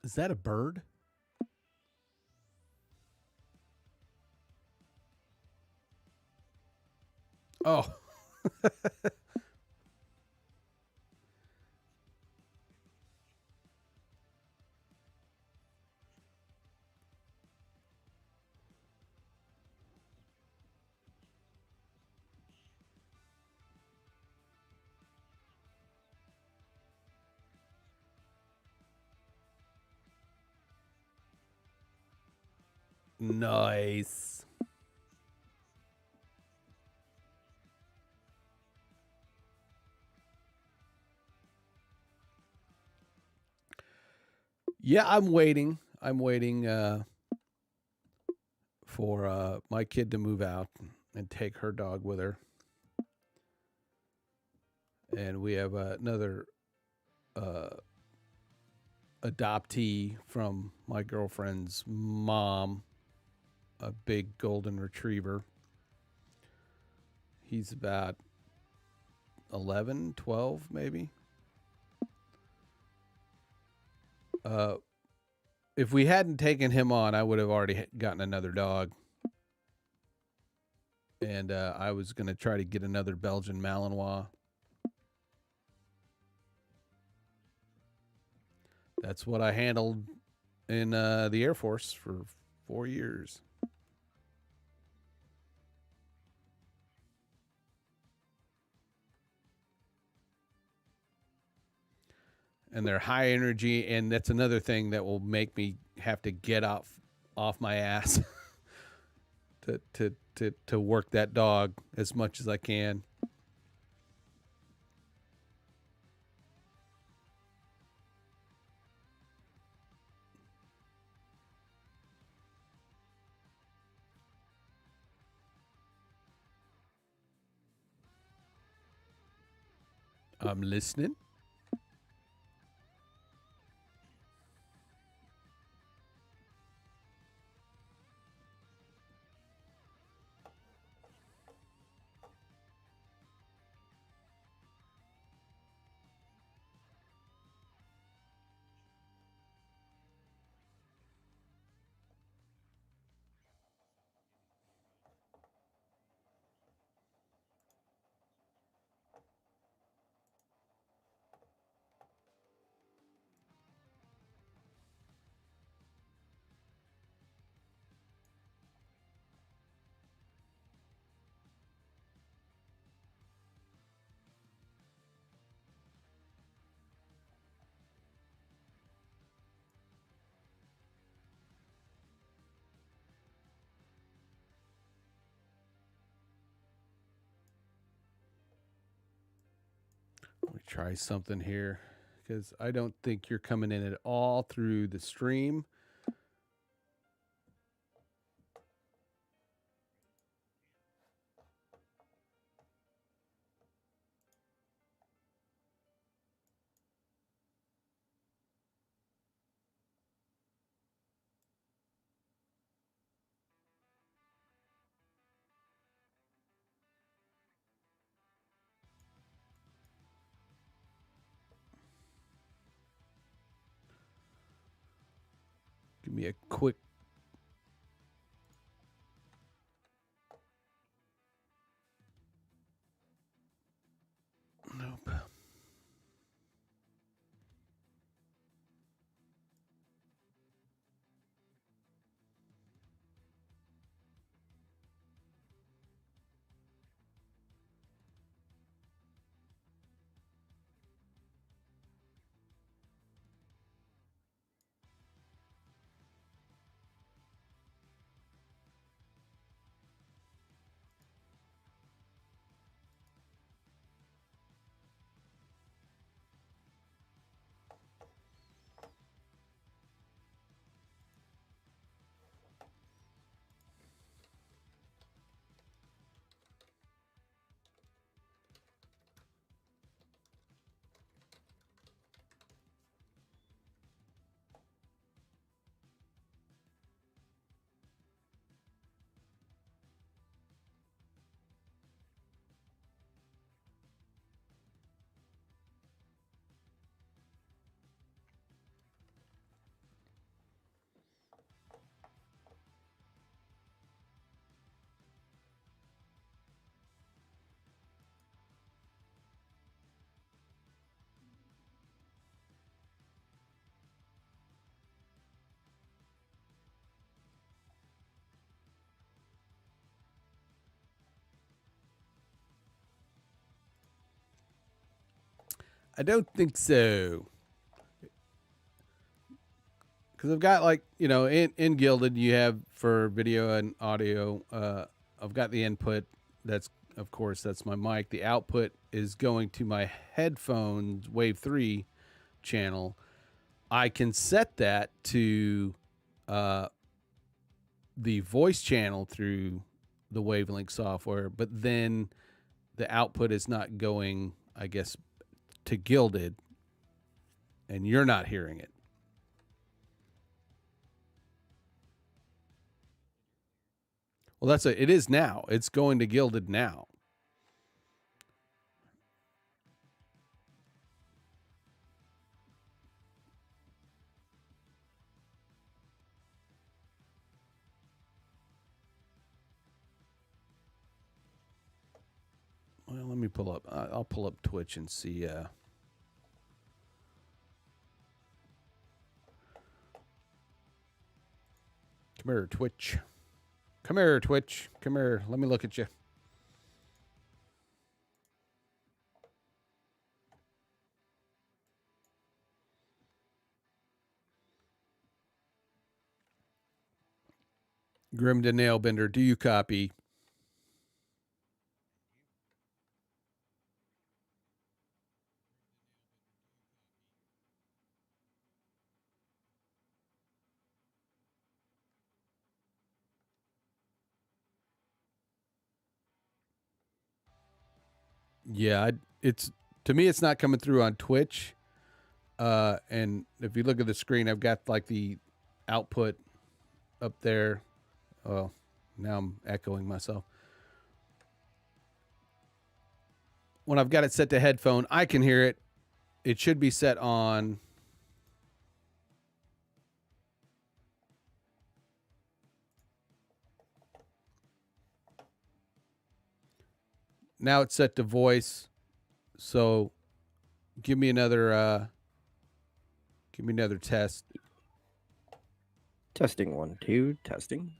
Is that a bird? Oh. Nice. Yeah, I'm waiting. I'm waiting for my kid to move out and take her dog with her. And we have another uh, adoptee from my girlfriend's mom, a big golden retriever. He's about 11, 12 maybe. If we hadn't taken him on, I would have already gotten another dog. and I was going to try to get another Belgian Malinois. That's what I handled in the Air Force for 4 years. And they're high energy, and that's another thing that will make me have to get off my ass to work that dog as much as I can. I'm listening. Let me try something here because I don't think you're coming in at all through the stream. Give me a quick. Nope. I don't think so. Because I've got in Gilded you have for video and audio. I've got the input. That's of course that's my mic. The output is going to my headphones Wave 3 channel. I can set that to the voice channel through the Wavelink software, but then the output is not going, I guess, to Gilded, and you're not hearing it. Well, it is now. It's going to Gilded now. pull up. I'll pull up Twitch and see. Come here, Twitch. Come here, Twitch. Come here. Let me look at you. Grim to Nailbender, do you copy? Yeah, it's to me, it's not coming through on Twitch. And if you look at the screen, I've got like the output up there. Oh, now I'm echoing myself. When I've got it set to headphone, I can hear it. It should be set on. Now it's set to voice. So give me another test. Testing 1, 2, testing.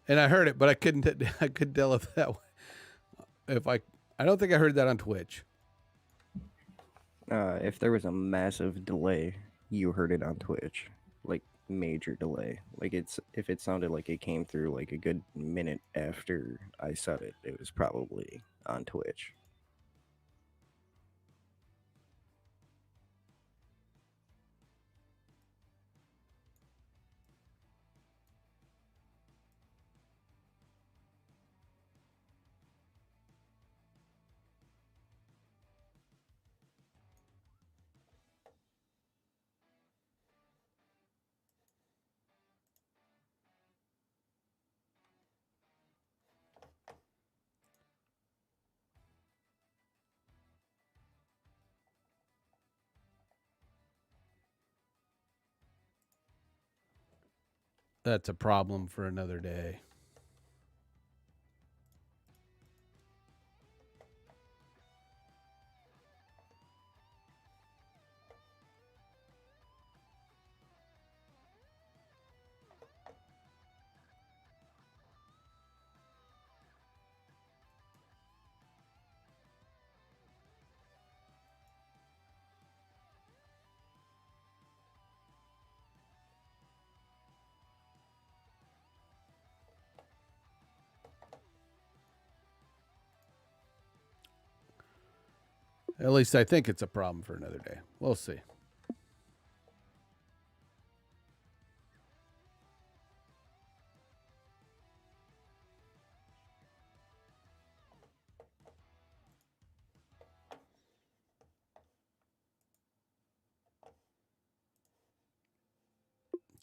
And I heard it, but I couldn't tell if I don't think I heard that on Twitch. If there was a massive delay, you heard it on Twitch, like major delay. Like if it sounded like it came through like a good minute after I said it, it was probably on Twitch. That's a problem for another day. At least I think it's a problem for another day. We'll see.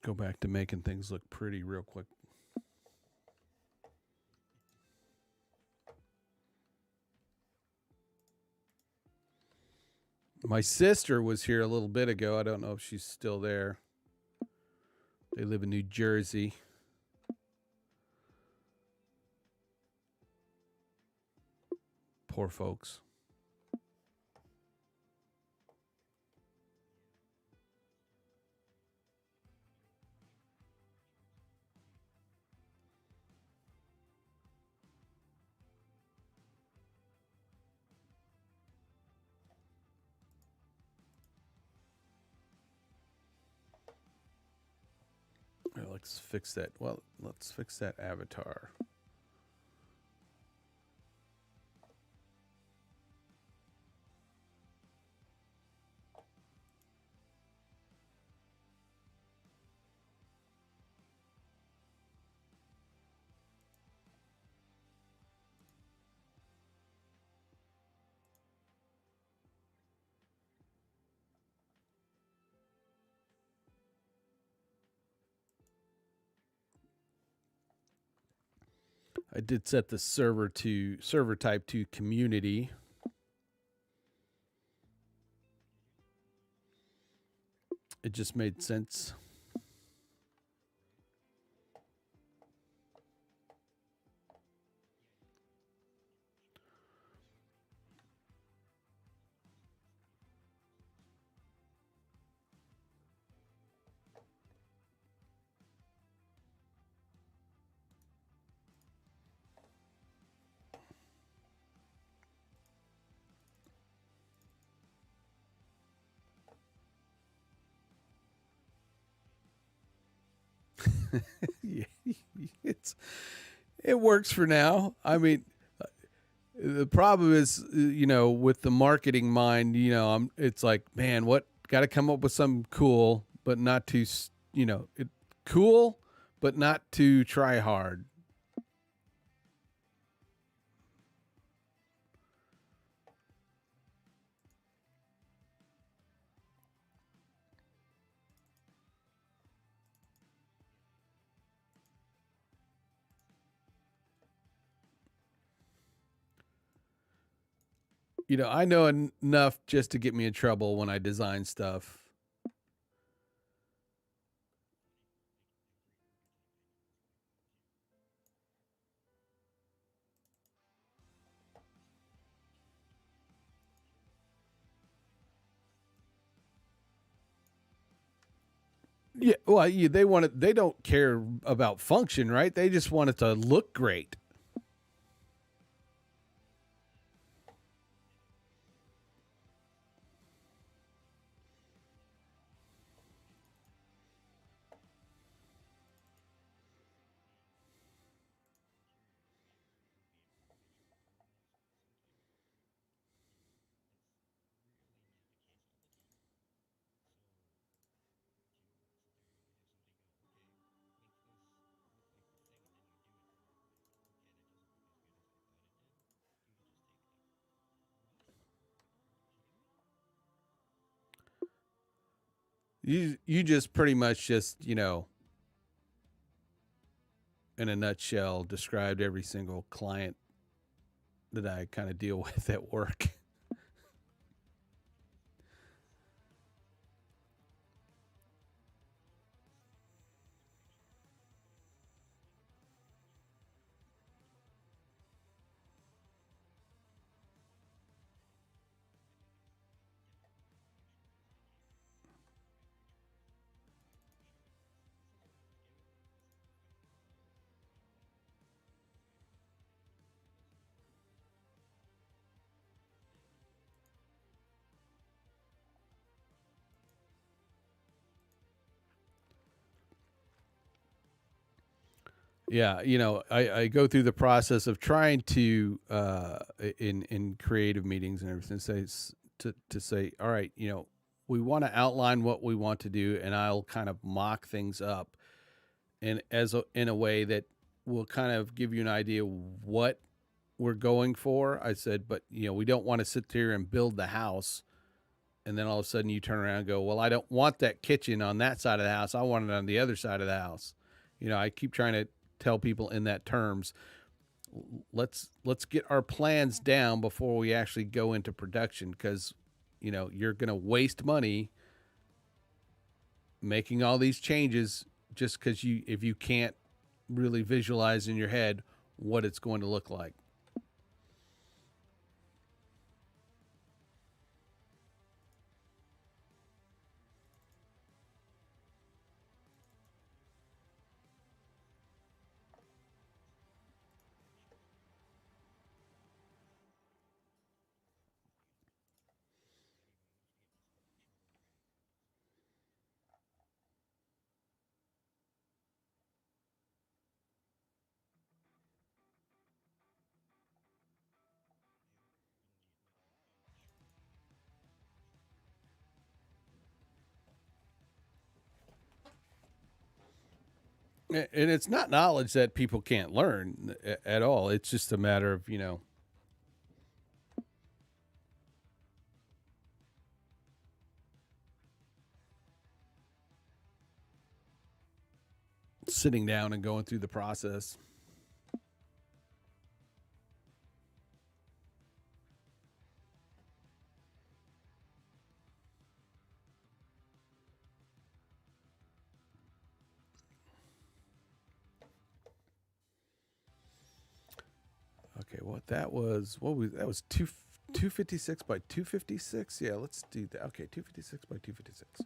Go back to making things look pretty real quick. My sister was here a little bit ago. I don't know if she's still there. They live in New Jersey. Poor folks. Let's fix that. Well, let's fix that avatar. I did set the server type to community. It just made sense. Yeah, it works for now. I mean, the problem is, with the marketing mind, it's like, man, what got to come up with something cool, but not too, cool, but not to try hard. I know enough just to get me in trouble when I design stuff. Yeah, well, they don't care about function, right? They just want it to look great. You just pretty much just, in a nutshell, described every single client that I kind of deal with at work. Yeah, I go through the process of trying to in creative meetings and everything to say, all right, we want to outline what we want to do, and I'll kind of mock things up, and in a way that will kind of give you an idea what we're going for. I said, but we don't want to sit there and build the house, and then all of a sudden you turn around and go, well, I don't want that kitchen on that side of the house. I want it on the other side of the house. I keep trying to tell people in that terms. Let's get our plans down before we actually go into production, because you're going to waste money making all these changes just because if you can't really visualize in your head what it's going to look like. And it's not knowledge that people can't learn at all. It's just a matter of, sitting down and going through the process. what that was. What was that? Was 256 by 256? Yeah, let's do that. Okay, 256 by 256.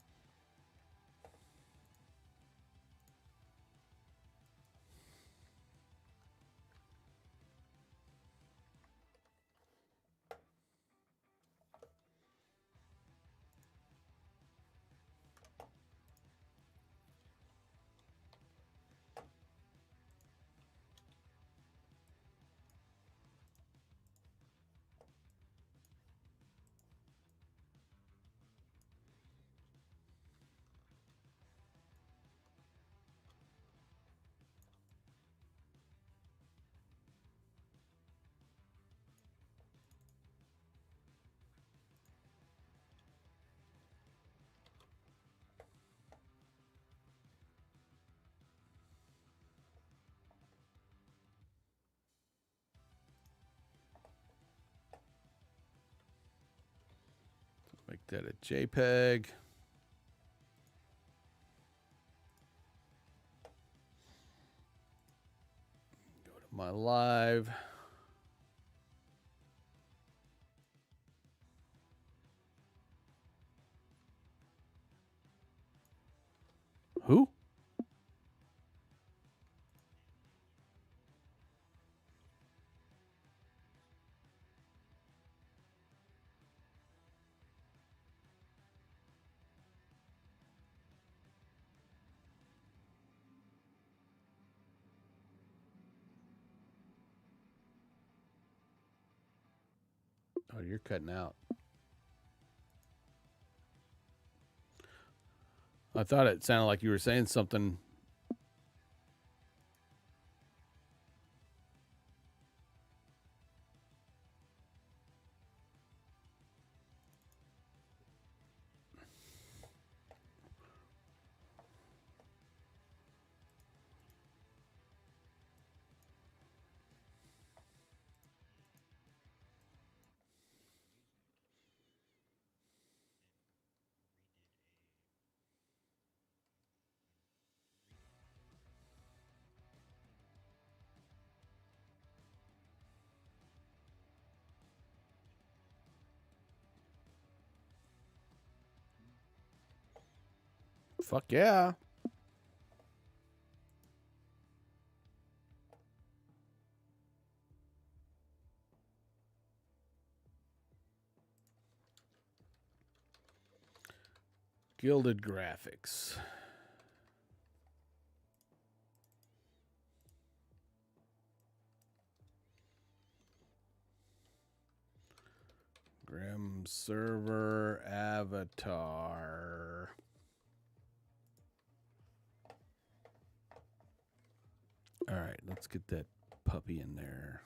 Make that a JPEG. Go to my live. Who? Oh, you're cutting out. I thought it sounded like you were saying something. Fuck yeah. Gilded Graphics. Grim Server Avatar. All right, let's get that puppy in there.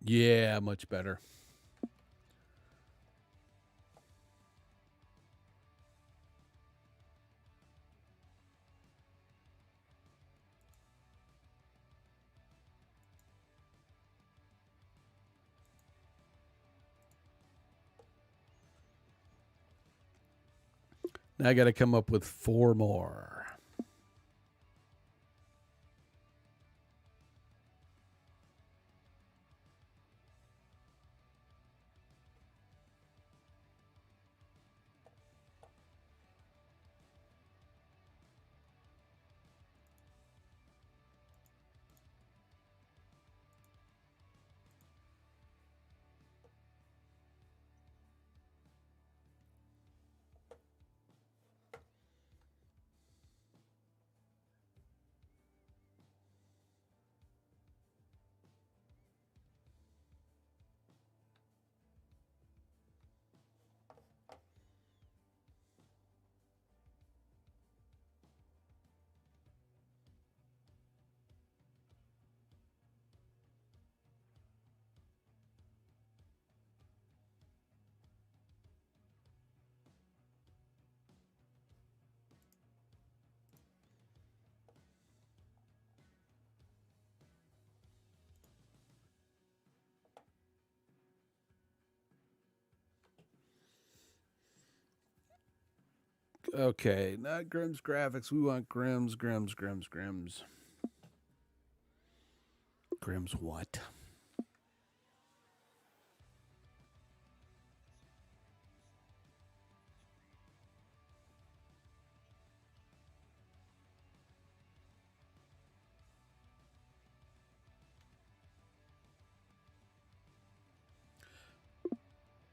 Yeah, much better. Now I got to come up with 4 more. Okay, not Grimm's graphics. We want Grimm's. Grimm's what?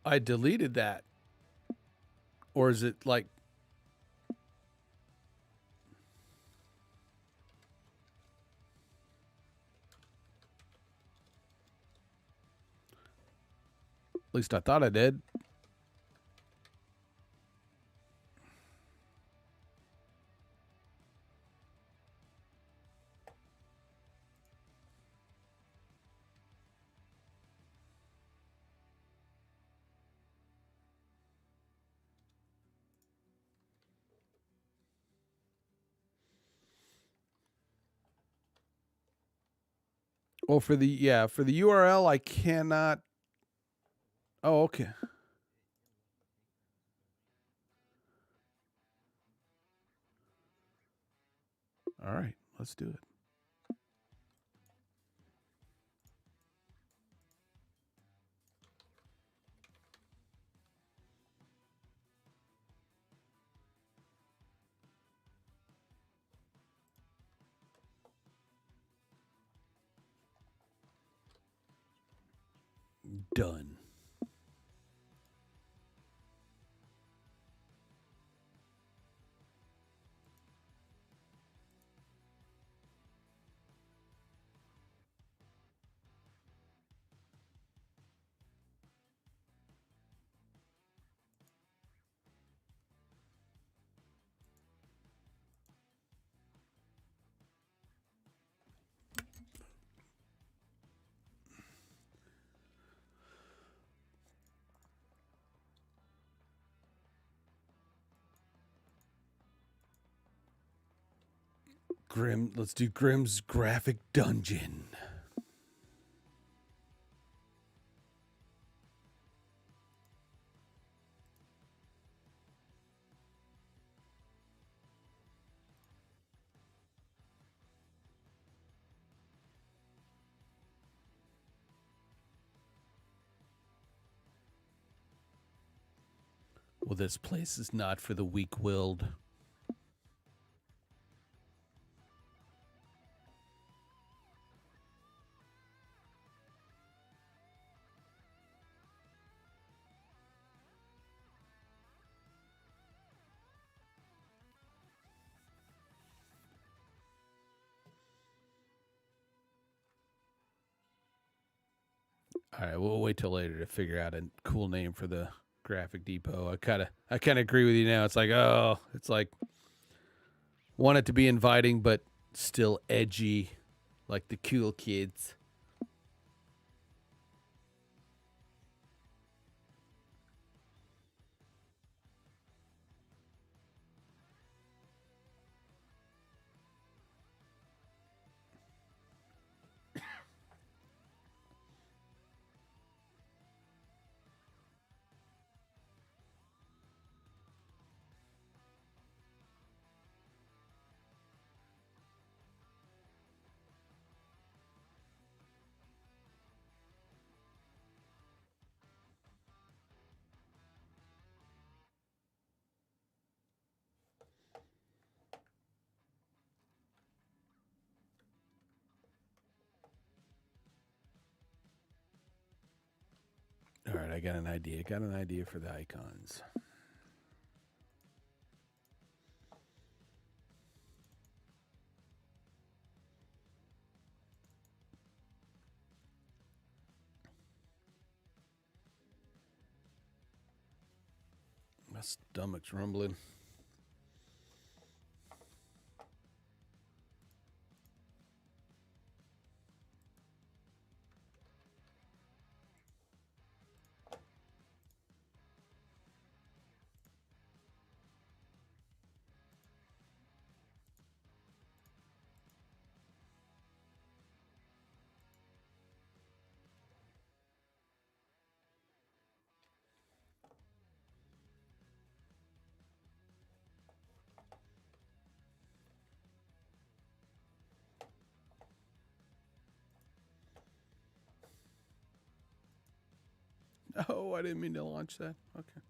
I deleted that. Or is it like at least I thought I did. Well, for the URL I cannot. Oh, okay. All right, let's do it. Done. Grim, let's do Grimm's graphic dungeon. Well, this place is not for the weak-willed. All right, we'll wait till later to figure out a cool name for the graphic depot. I kind of agree with you now. It's like want it to be inviting but still edgy, like the cool kids. All right, I got an idea. Got an idea for the icons. My stomach's rumbling. Oh, I didn't mean to launch that. Okay.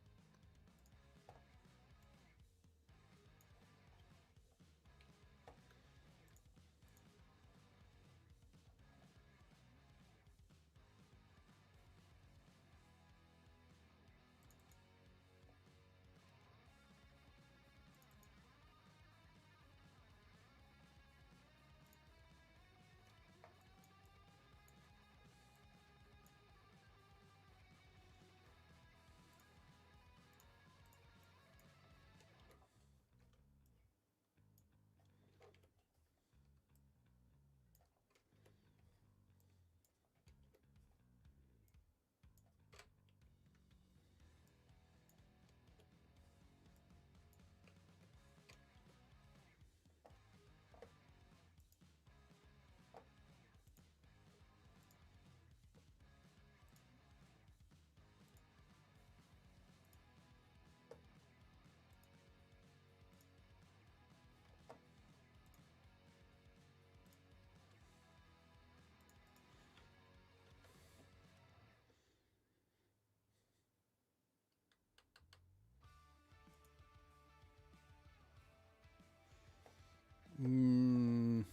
Mm,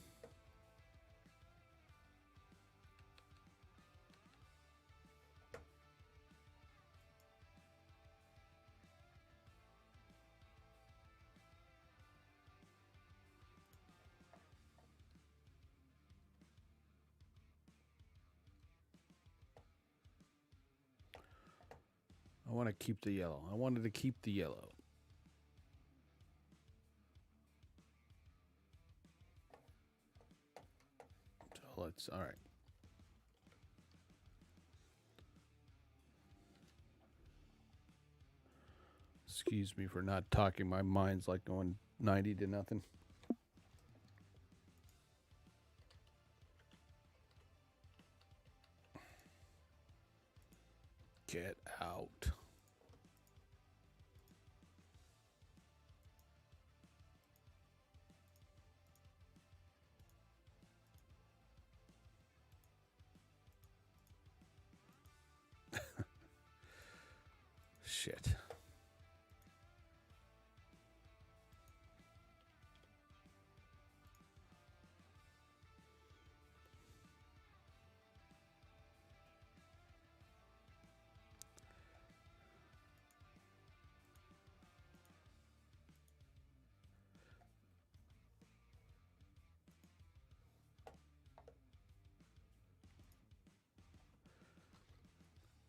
I want to keep the yellow. I wanted to keep the yellow. So let's, all right. Excuse me for not talking. My mind's like going 90 to nothing. Get out. Shit.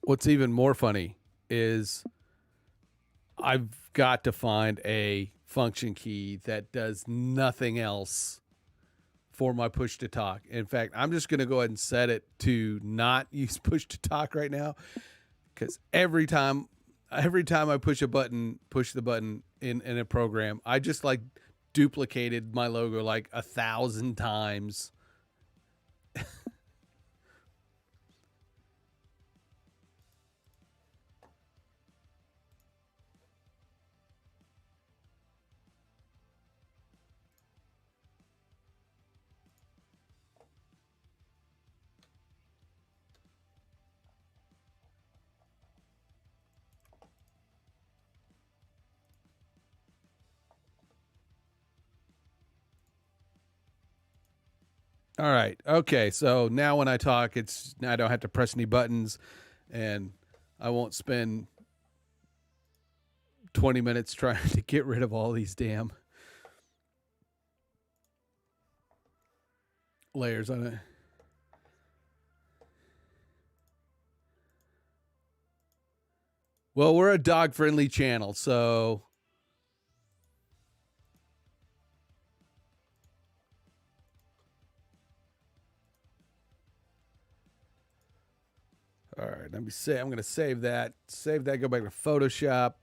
What's even more funny is I've got to find a function key that does nothing else for my push to talk. In fact, I'm just going to go ahead and set it to not use push to talk right now, because every time I push the button in a program, I just like duplicated my logo like 1,000 times. All right. Okay. So now when I talk, I don't have to press any buttons, and I won't spend 20 minutes trying to get rid of all these damn layers on it. Well, we're a dog friendly channel, so all right, let me say I'm going to save that. Save that, go back to Photoshop.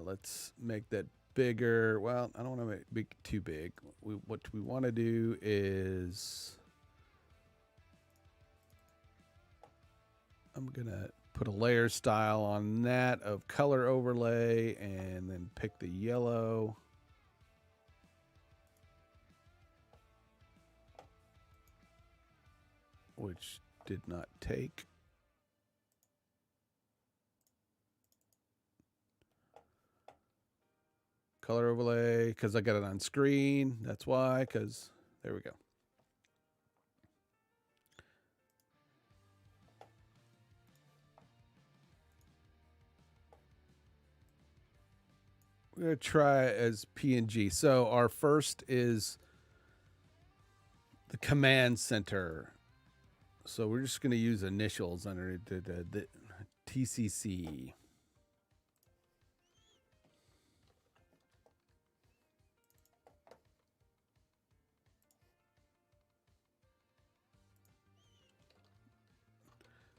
Let's make that bigger. Well, I don't want to make it too big. What we want to do is I'm going to put a layer style on that of color overlay and then pick the yellow. Which did not take. Color overlay, because I got it on screen. That's why, because there we go. We're going to try as PNG. So our first is the command center. So we're just going to use initials under the TCC.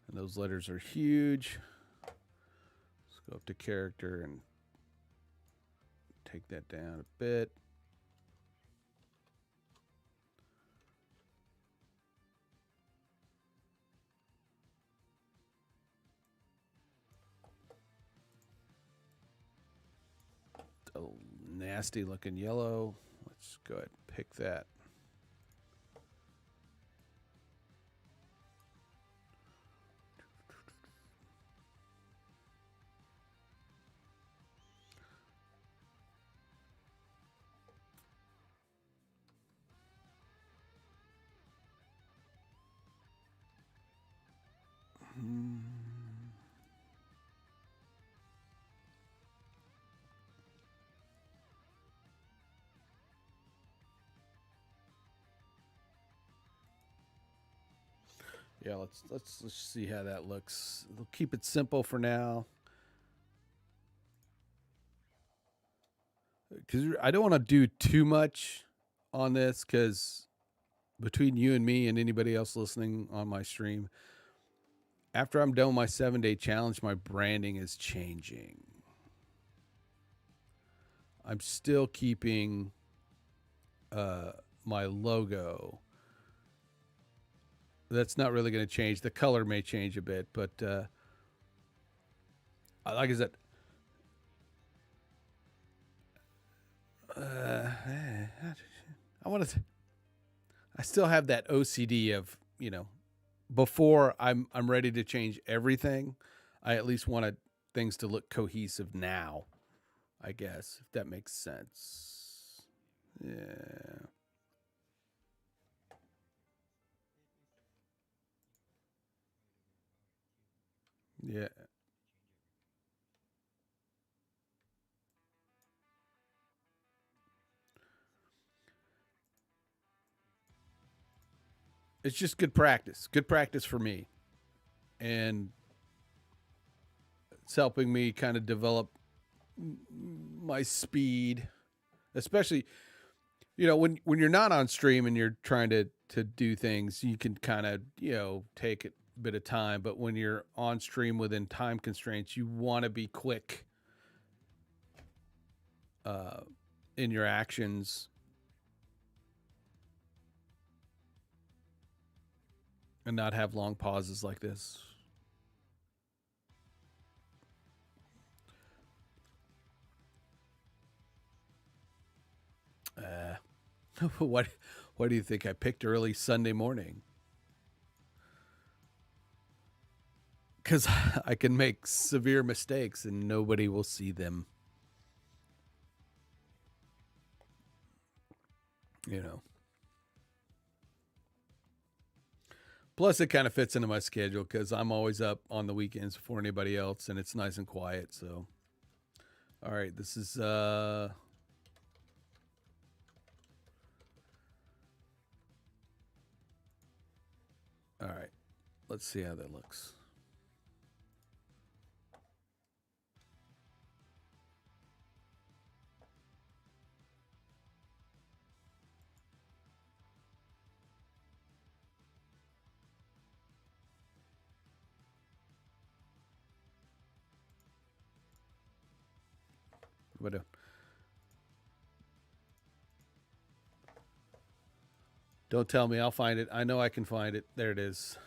And those letters are huge. Let's go up to character and take that down a bit. A nasty looking yellow. Let's go ahead and pick that. Yeah, let's see how that looks. We'll keep it simple for now, because I don't want to do too much on this, because between you and me and anybody else listening on my stream, after I'm done with my 7-day challenge, my branding is changing. I'm still keeping my logo. That's not really going to change. The color may change a bit, but like I said, I still have that OCD of, before I'm ready to change everything, I at least wanted things to look cohesive now, I guess, if that makes sense. Yeah. Yeah. It's just good practice. Good practice for me. And it's helping me kind of develop my speed, especially when you're not on stream and you're trying to do things, you can kind of take a bit of time. But when you're on stream within time constraints, you want to be quick in your actions and not have long pauses like this. What do you think I picked early Sunday morning? Because I can make severe mistakes and nobody will see them. Plus, it kind of fits into my schedule because I'm always up on the weekends before anybody else, and it's nice and quiet. So, all right, this is all right. Let's see how that looks. What? Don't tell me. I'll find it. I know I can find it. There it is.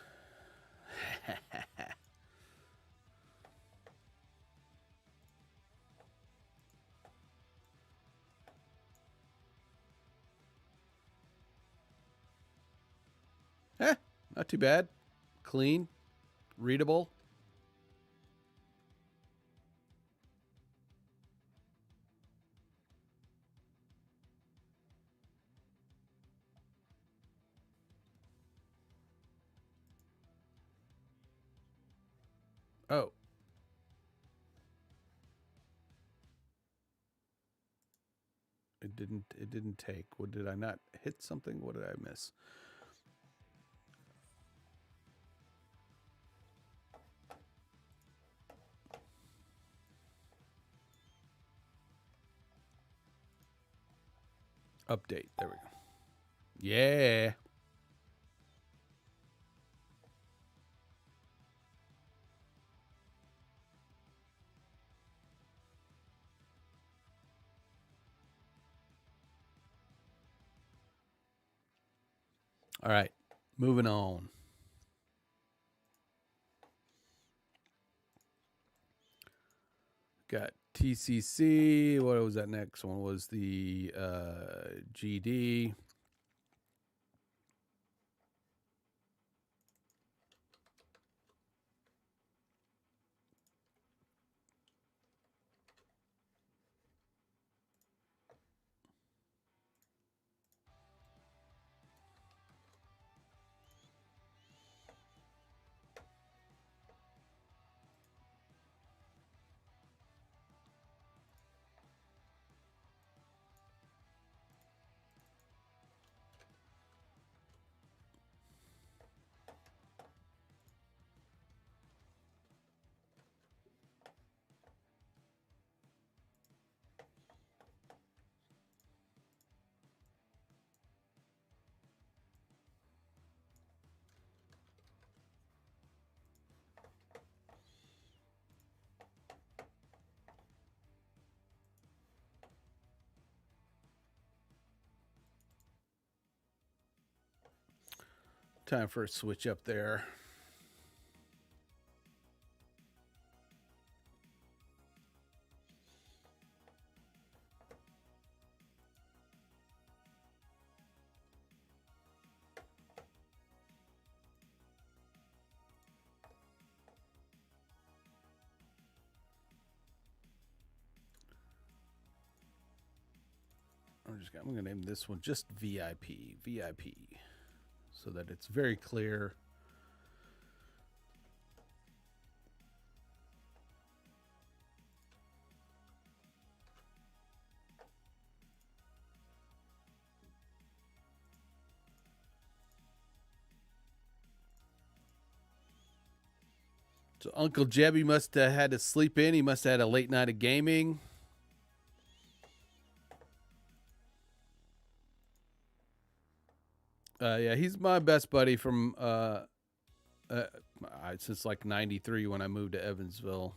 Not too bad. clean, readable. Oh. It didn't take. What did I not hit something? What did I miss? Update. There we go. Yeah. All right. Moving on. Got TCC. What was that next one? Was the GD. Time for a switch up there. I'm going to name this one just VIP, VIP, so that it's very clear. So Uncle Jebby must have had to sleep in. He must have had a late night of gaming. Yeah, he's my best buddy from since like '93 when I moved to Evansville.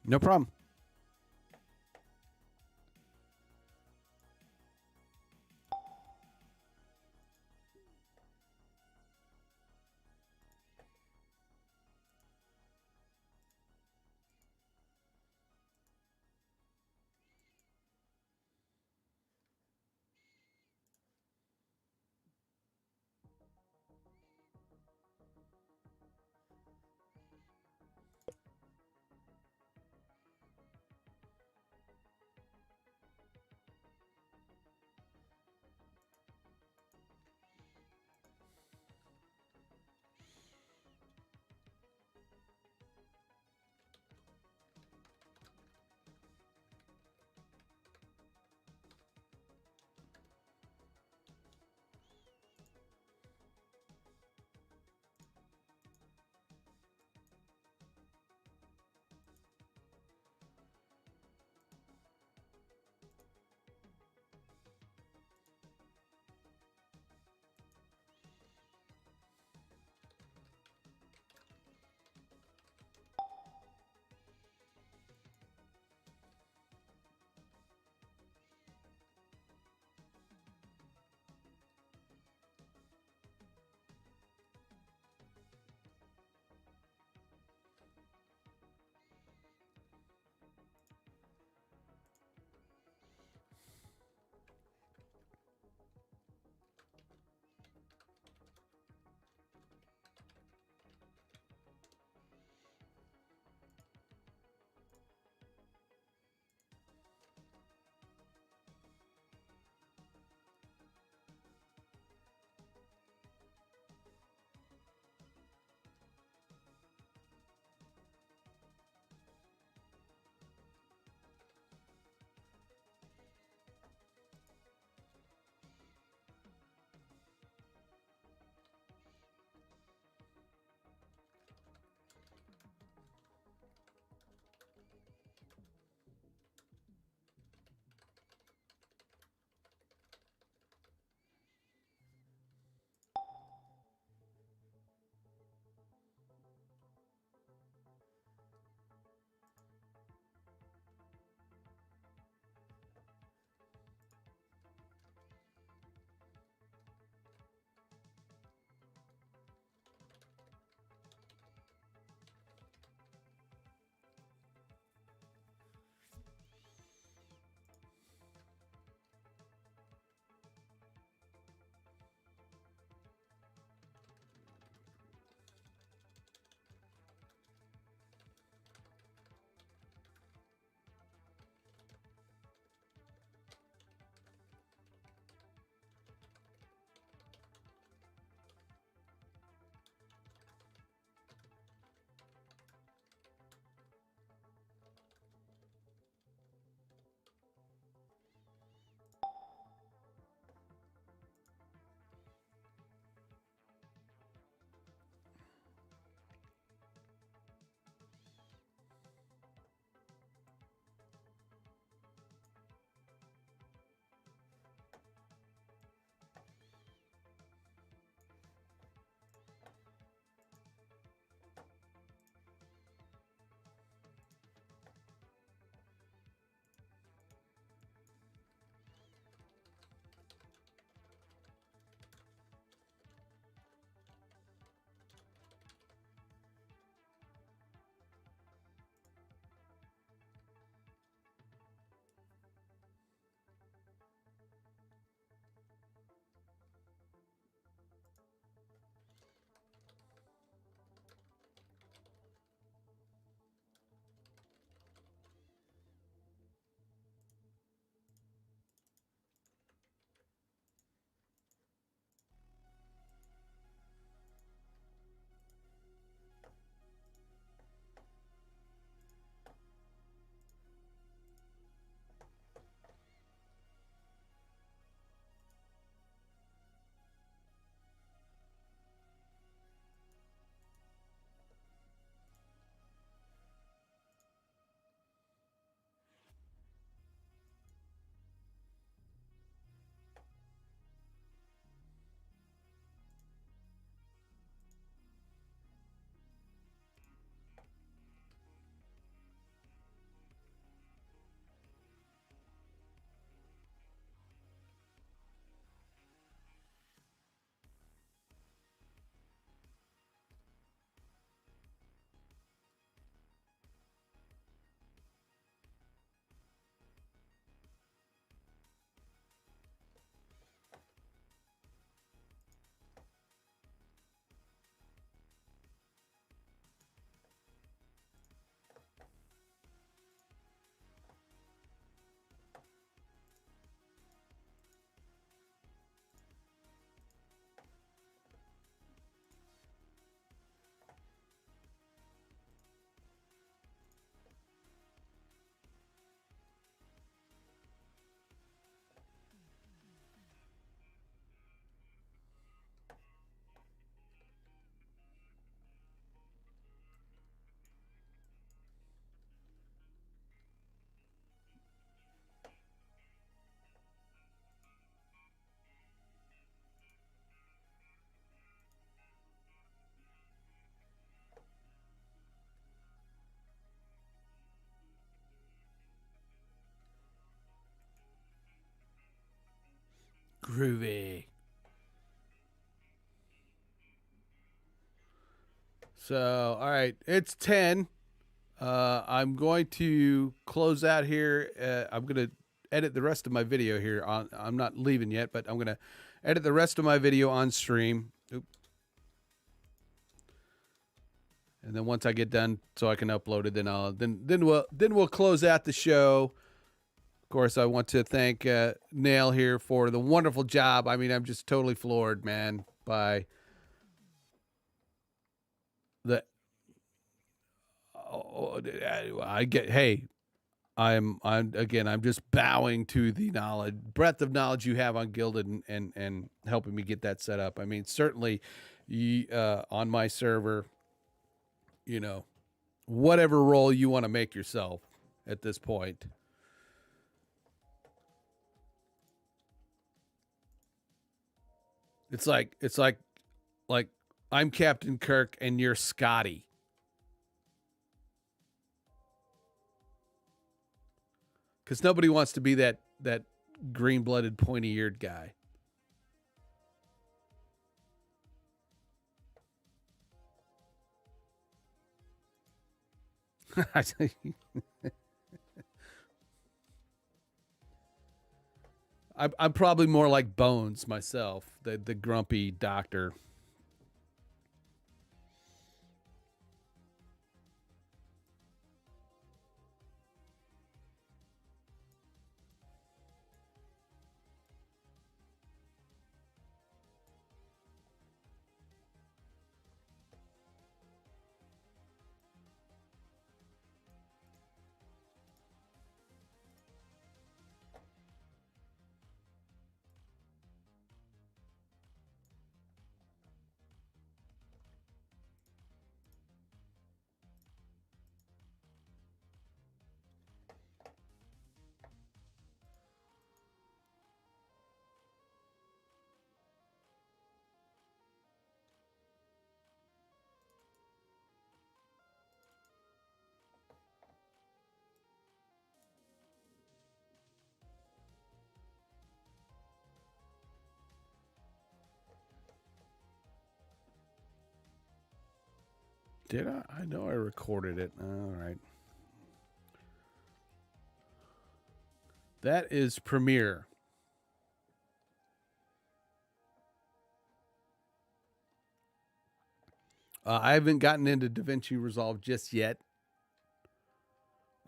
No problem. Groovy. So, all right, it's 10. I'm going to close out here. I'm going to edit the rest of my video here. I'm not leaving yet, but I'm going to edit the rest of my video on stream. Oop. And then once I get done, so I can upload it, then we'll close out the show. Of course, I want to thank Nail here for the wonderful job. I mean, I'm just totally floored, man, by the. Oh, I get. Hey, I'm just bowing to the knowledge, breadth of knowledge you have on Gilded, and helping me get that set up. I mean, certainly, on my server, whatever role you want to make yourself at this point. It's like I'm Captain Kirk and you're Scotty. Because nobody wants to be that green-blooded, pointy-eared guy. I'm probably more like Bones myself, the grumpy doctor. Did I? I know I recorded it. All right. That is Premiere. I haven't gotten into DaVinci Resolve just yet.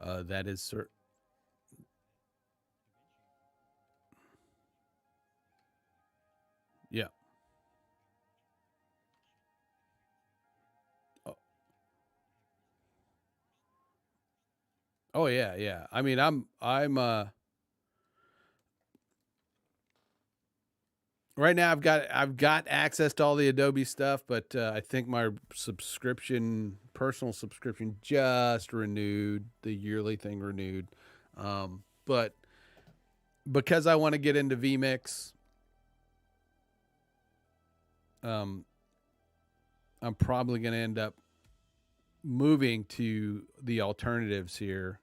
That is certain. Yeah. Oh, oh yeah, yeah. I mean, I'm right now I've got access to all the Adobe stuff, but I think my personal subscription just renewed, the yearly thing renewed. But because I want to get into vMix, I'm probably going to end up moving to the alternatives here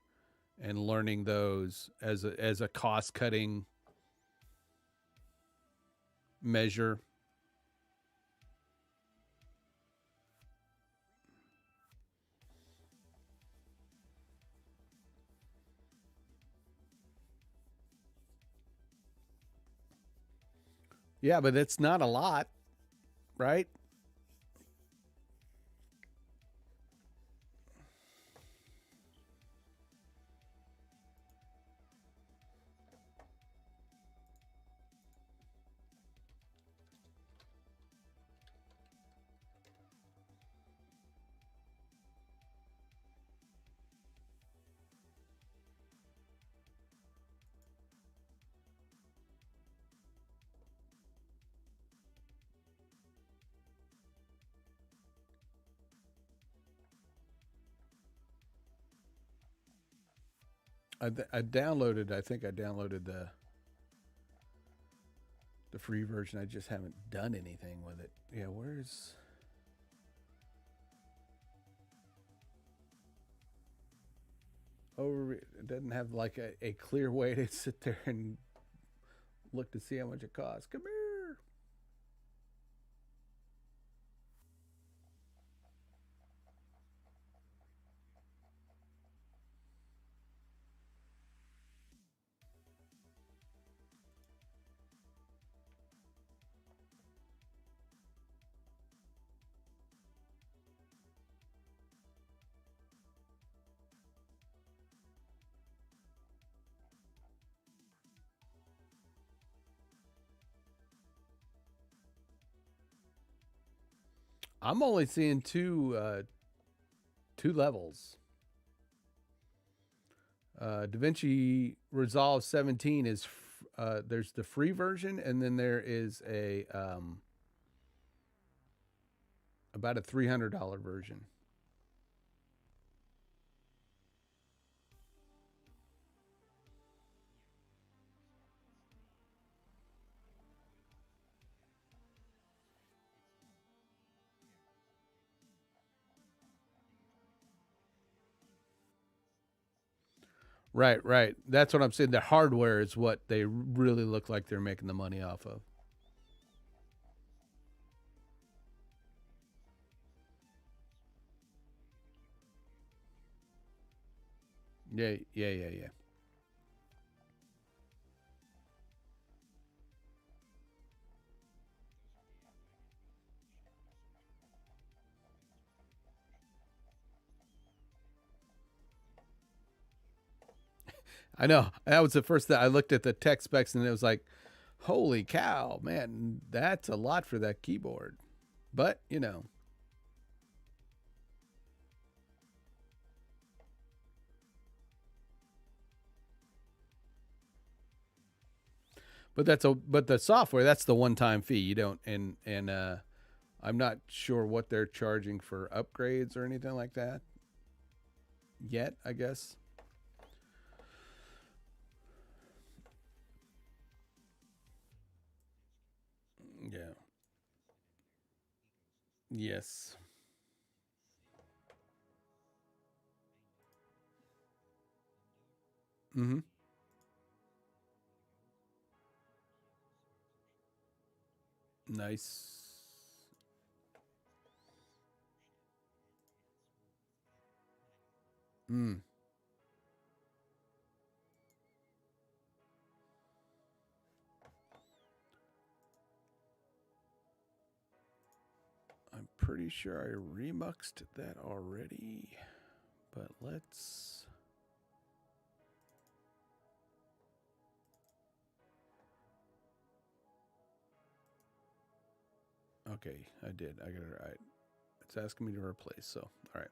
and learning those as a cost cutting measure. Yeah, but it's not a lot, right? I downloaded. I think I downloaded the free version. I just haven't done anything with it. Yeah, where's over? It doesn't have like a clear way to sit there and look to see how much it costs. Come here. I'm only seeing two levels. DaVinci Resolve 17 is there's the free version, and then there is a about a $300 version. Right, right. That's what I'm saying. The hardware is what they really look like they're making the money off of. Yeah, yeah, yeah, yeah. I know. That was the first thing I looked at the tech specs, and it was like, holy cow, man, that's a lot for that keyboard. But, you know, but the software, that's the one-time fee. You don't and I'm not sure what they're charging for upgrades or anything like that yet, I guess. Yeah. Yes. Mhm. Nice. Mm. I'm pretty sure I remuxed that already, but let's. Okay, I did. I got it right. It's asking me to replace. So, all right.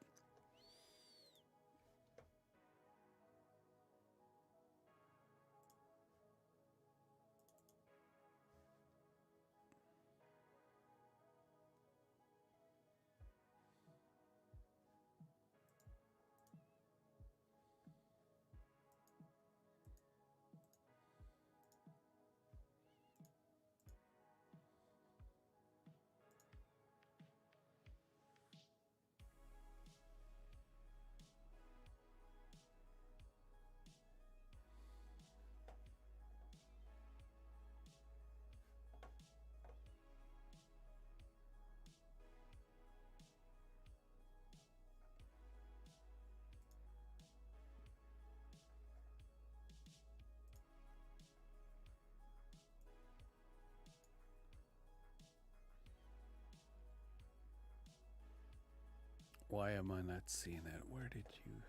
Why am I not seeing that? Where did you?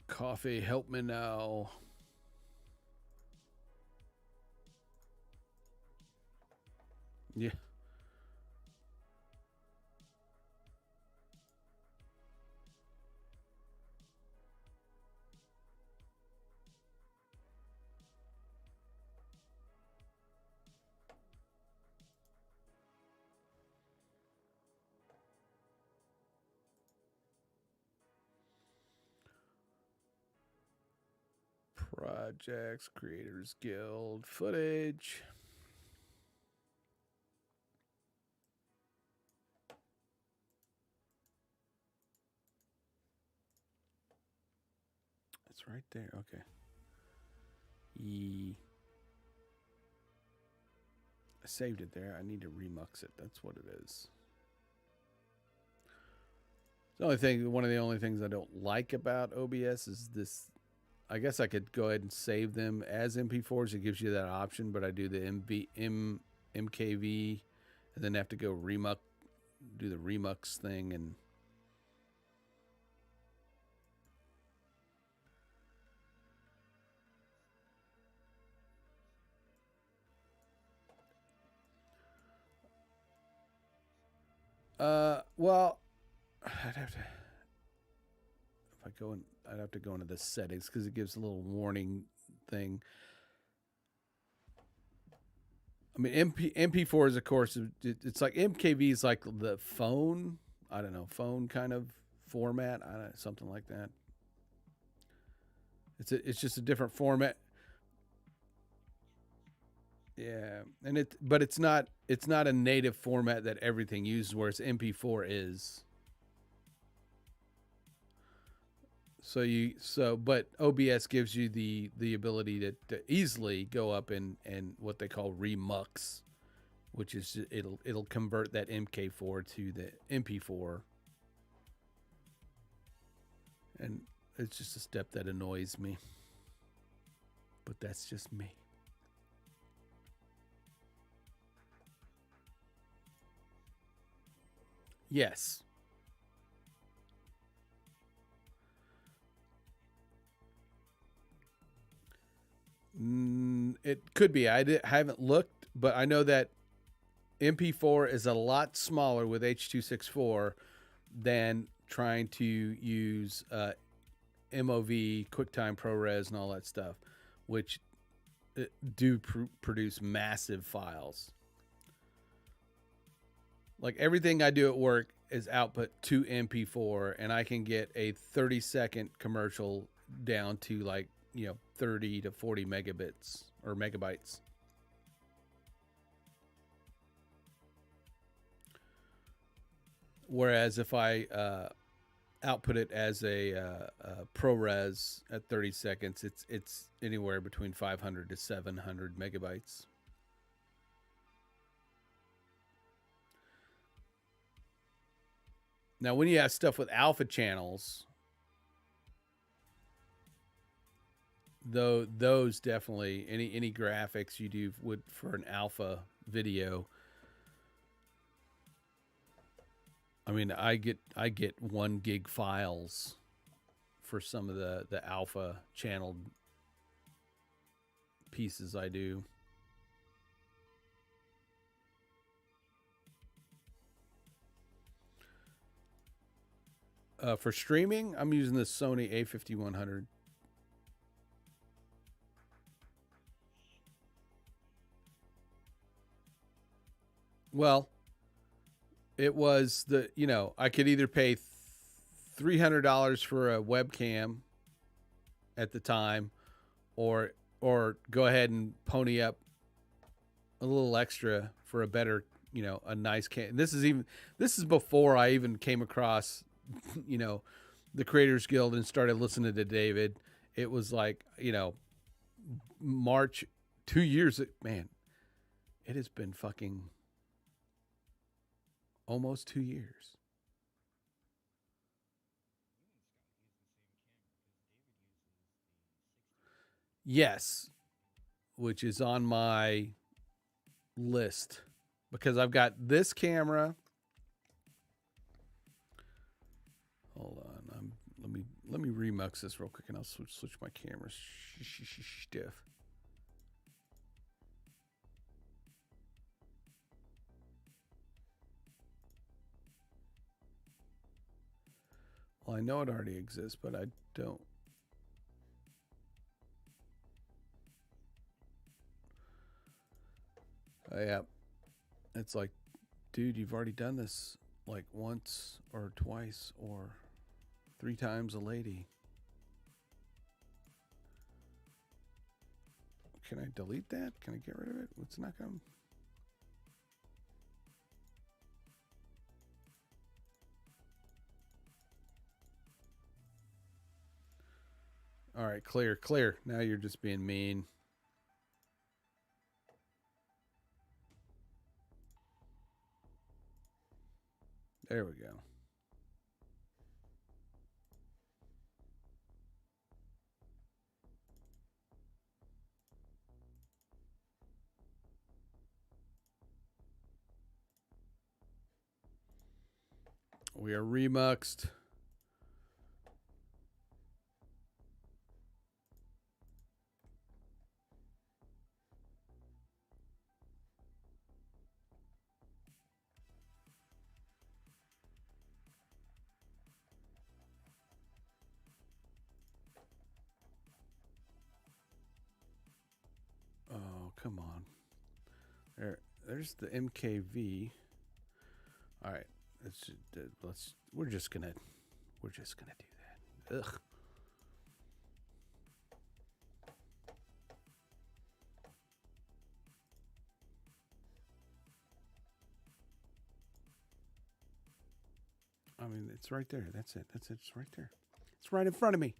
Coffee, help me now. Yeah. Projects, Creators Guild, footage. It's right there. Okay. I saved it there. I need to remux it. That's what it is. One of the only things I don't like about OBS is this. I guess I could go ahead and save them as MP4s. It gives you that option, but I do the MKV and then have to go do the remux thing and. Well, I'd have to. If I go in, I'd have to go into the settings because it gives a little warning thing. I mean, MP4 is, of course, it's like MKV is like the phone. I don't know, phone kind of format. I don't know, something like that. It's just a different format. Yeah, and but it's not a native format that everything uses, whereas MP4 is. But OBS gives you the ability to easily go up and what they call remux, which is it'll convert that MK4 to the MP4, and it's just a step that annoys me. But that's just me. Yes. It could be. I haven't looked, but I know that MP4 is a lot smaller with H.264 than trying to use MOV, QuickTime ProRes, and all that stuff, which do produce massive files. Like everything I do at work is output to MP4, and I can get a 30-second commercial down to like 30 to 40 megabits or megabytes. Whereas if I output it as a ProRes at 30 seconds, it's anywhere between 500 to 700 megabytes. Now, when you have stuff with alpha channels, though, those definitely any graphics you do for an alpha video. I mean, I get 1 gig files for some of the alpha channeled pieces I do. For streaming, I'm using the Sony A5100. Well, it was I could either pay $300 for a webcam at the time, or go ahead and pony up a little extra for a better, a nice cam. This is before I even came across, the Creators Guild and started listening to David. It was like, March, 2 years. Man, it has been fucking almost 2 years. Yes, which is on my list because I've got this camera. Hold on, let me remux this real quick, and I'll switch my camera. Stiff. Well, I know it already exists, but I don't. Yeah, it's like, dude, you've already done this like once or twice or 3 times a lady. Can I delete that? Can I get rid of it? It's not going. All right, clear, clear. Now you're just being mean. There we go. We are remuxed. Oh, come on. There's the MKV. All right. We're just gonna do that. Ugh. I mean, it's right there. That's it. It's right there. It's right in front of me.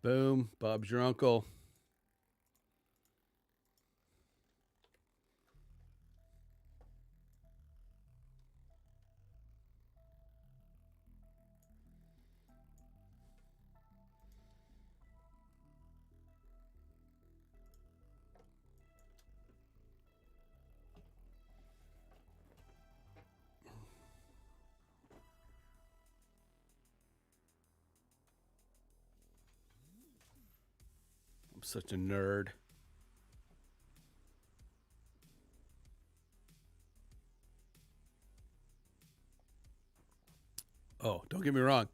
Boom. Bob's your uncle. I'm such a nerd. Oh, don't get me wrong.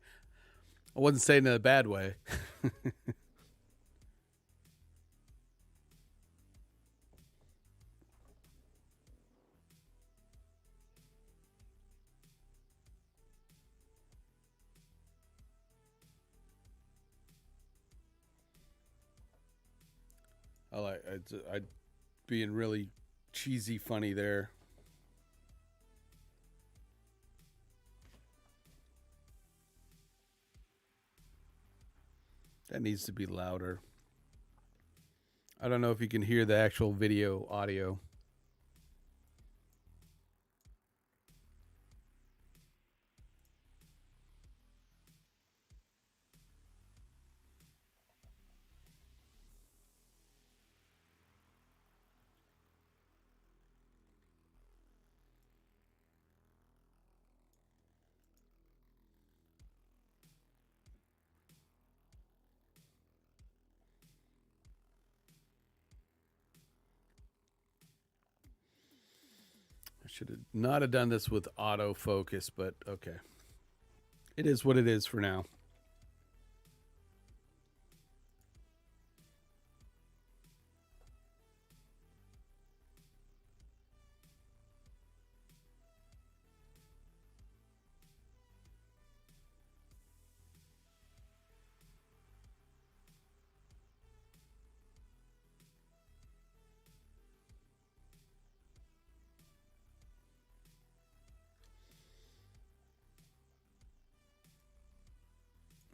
I wasn't saying it in a bad way. I being really cheesy funny there. That needs to be louder. I don't know if you can hear the actual video audio. I should have not have done this with autofocus, but okay. It is what it is for now.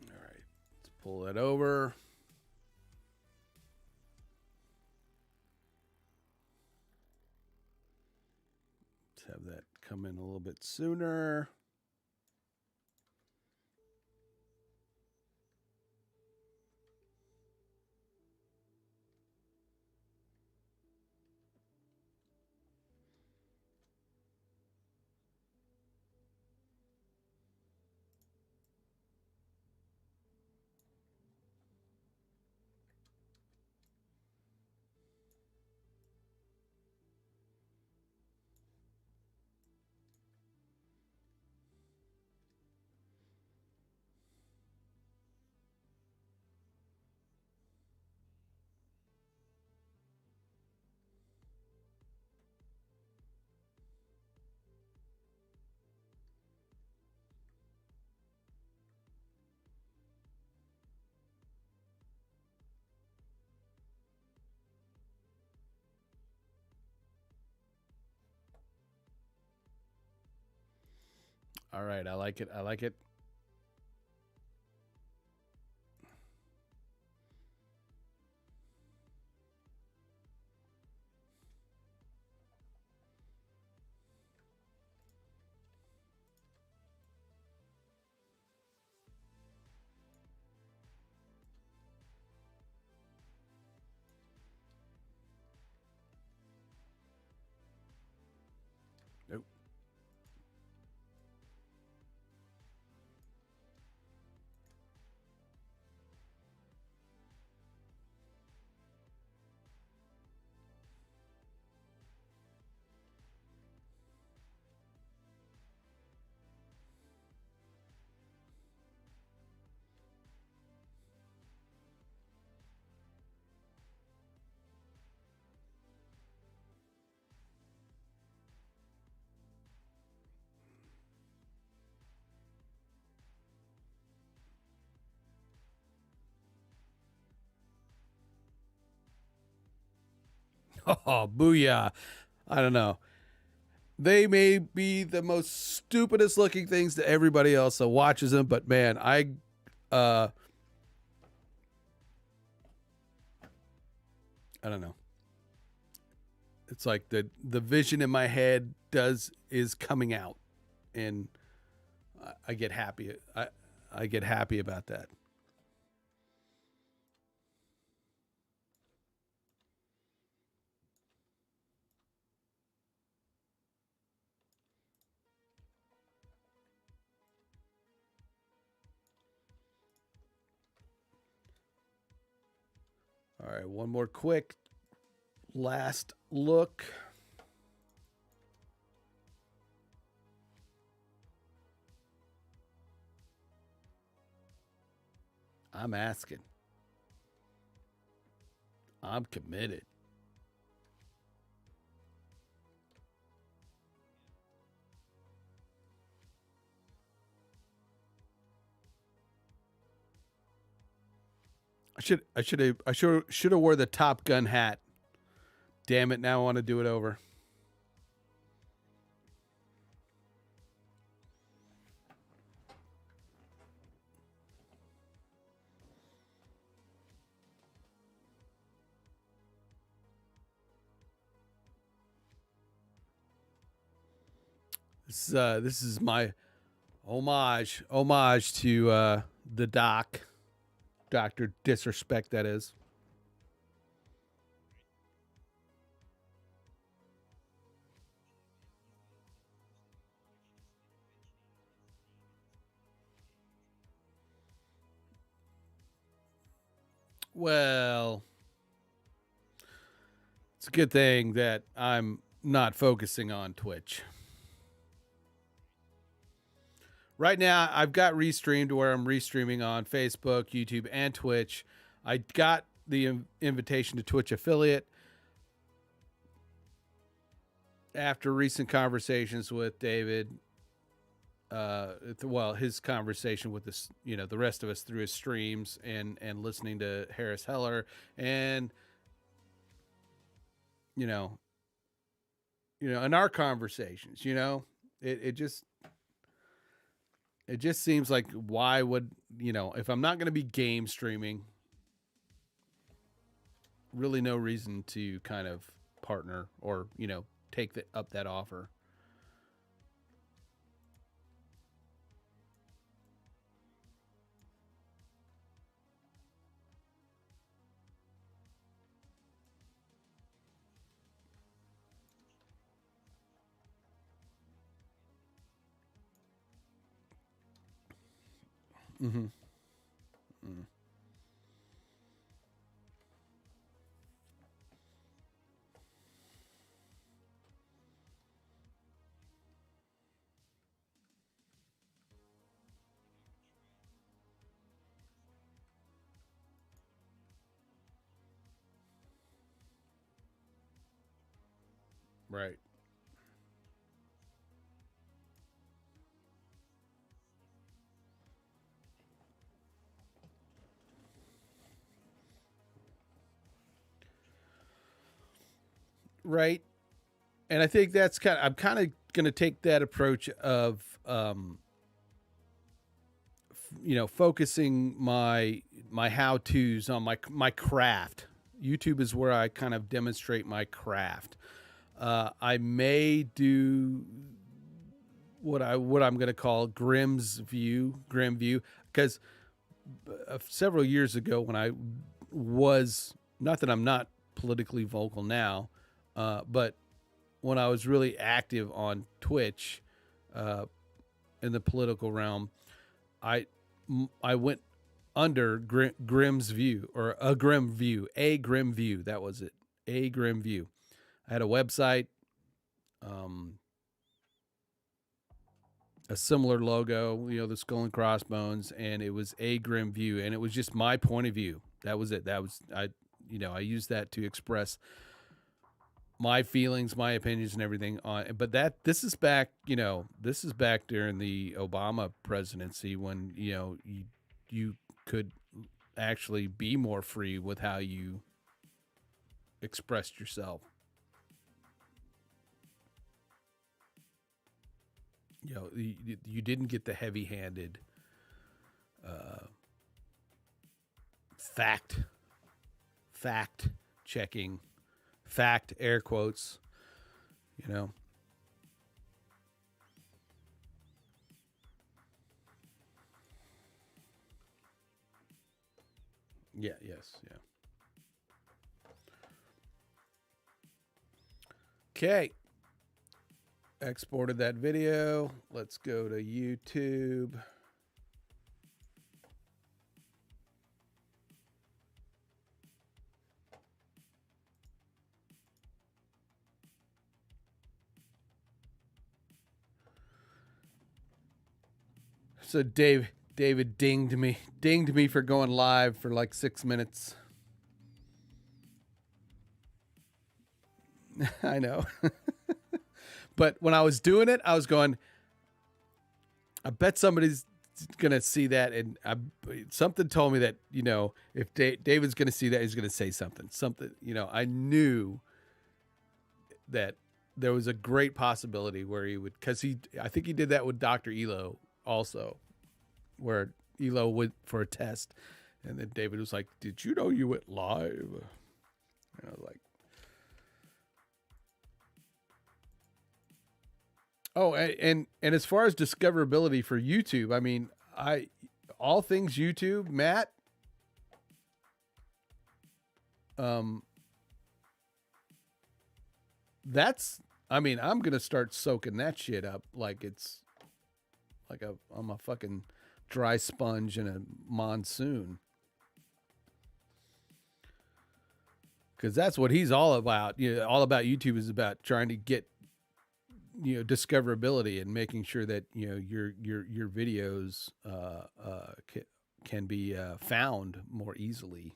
All right. Let's pull that over. Let's have that come in a little bit sooner. All right, I like it. I like it. Nope. Oh, booyah. I don't know. They may be the most stupidest looking things to everybody else that watches them, but man, uh I don't know. It's like the vision in my head is coming out, and I get happy. I get happy about that. All right, one more quick last look. I'm asking. I'm committed. I should have wore the Top Gun hat. Damn it! Now I want to do it over. This is my homage to the Doctor Disrespect. That is. Well, it's a good thing that I'm not focusing on Twitch. Right now, I've got Restreamed where I'm restreaming on Facebook, YouTube, and Twitch. I got the invitation to Twitch affiliate after recent conversations with David. Well, his conversation with this, the rest of us through his streams and listening to Harris Heller, and you know, in our conversations, it just seems like, why would, if I'm not going to be game streaming, really no reason to kind of partner or, take up that offer. Mm-hmm. Mm. Right. Right. And I think I'm kind of going to take that approach of, focusing my how-tos on my craft. YouTube is where I kind of demonstrate my craft. I may do what I'm going to call grim view, because several years ago when I was, not that I'm not politically vocal now, but when I was really active on Twitch in the political realm, I went under Grim's View, or a Grim View. That was it. A Grim View. I had a website, a similar logo, the skull and crossbones, and it was A Grim View, and it was just my point of view. That was it. That was I used that to express my feelings, my opinions, and everything on. But this is back during the Obama presidency, when you could actually be more free with how you expressed yourself. You didn't get the heavy-handed fact checking, fact air quotes, Yeah, yes, yeah. Okay. Exported that video. Let's go to YouTube. So David dinged me for going live for like 6 minutes. I know. But when I was doing it, I was going, I bet somebody's going to see that. And something told me that, if David's going to see that, he's going to say something. I knew that there was a great possibility where he would, because I think he did that with Dr. Elo also, where Elo went for a test. And then David was like, did you know you went live? And I was like, oh, and as far as discoverability for YouTube, I mean, all things YouTube, Matt, I'm gonna start soaking that shit up like it's like I'm a fucking dry sponge in a monsoon, because that's what he's all about. All about YouTube is about trying to get discoverability and making sure that your videos can be found more easily.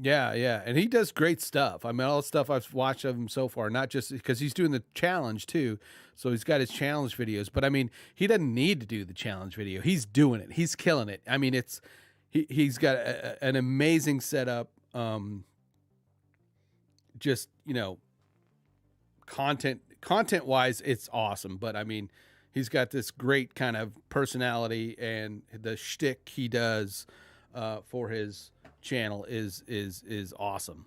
Yeah, and he does great stuff. I mean, all the stuff I've watched of him so far, not just because he's doing the challenge too, so he's got his challenge videos. But I mean, he doesn't need to do the challenge video. He's doing it. He's killing it. I mean, he's got an amazing setup. Just content wise, it's awesome. But I mean, he's got this great kind of personality, and the shtick he does for his channel is awesome.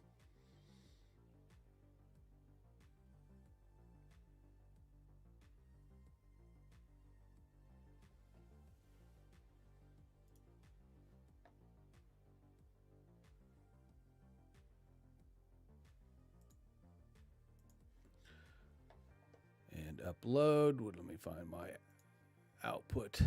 And upload. Let me find my output.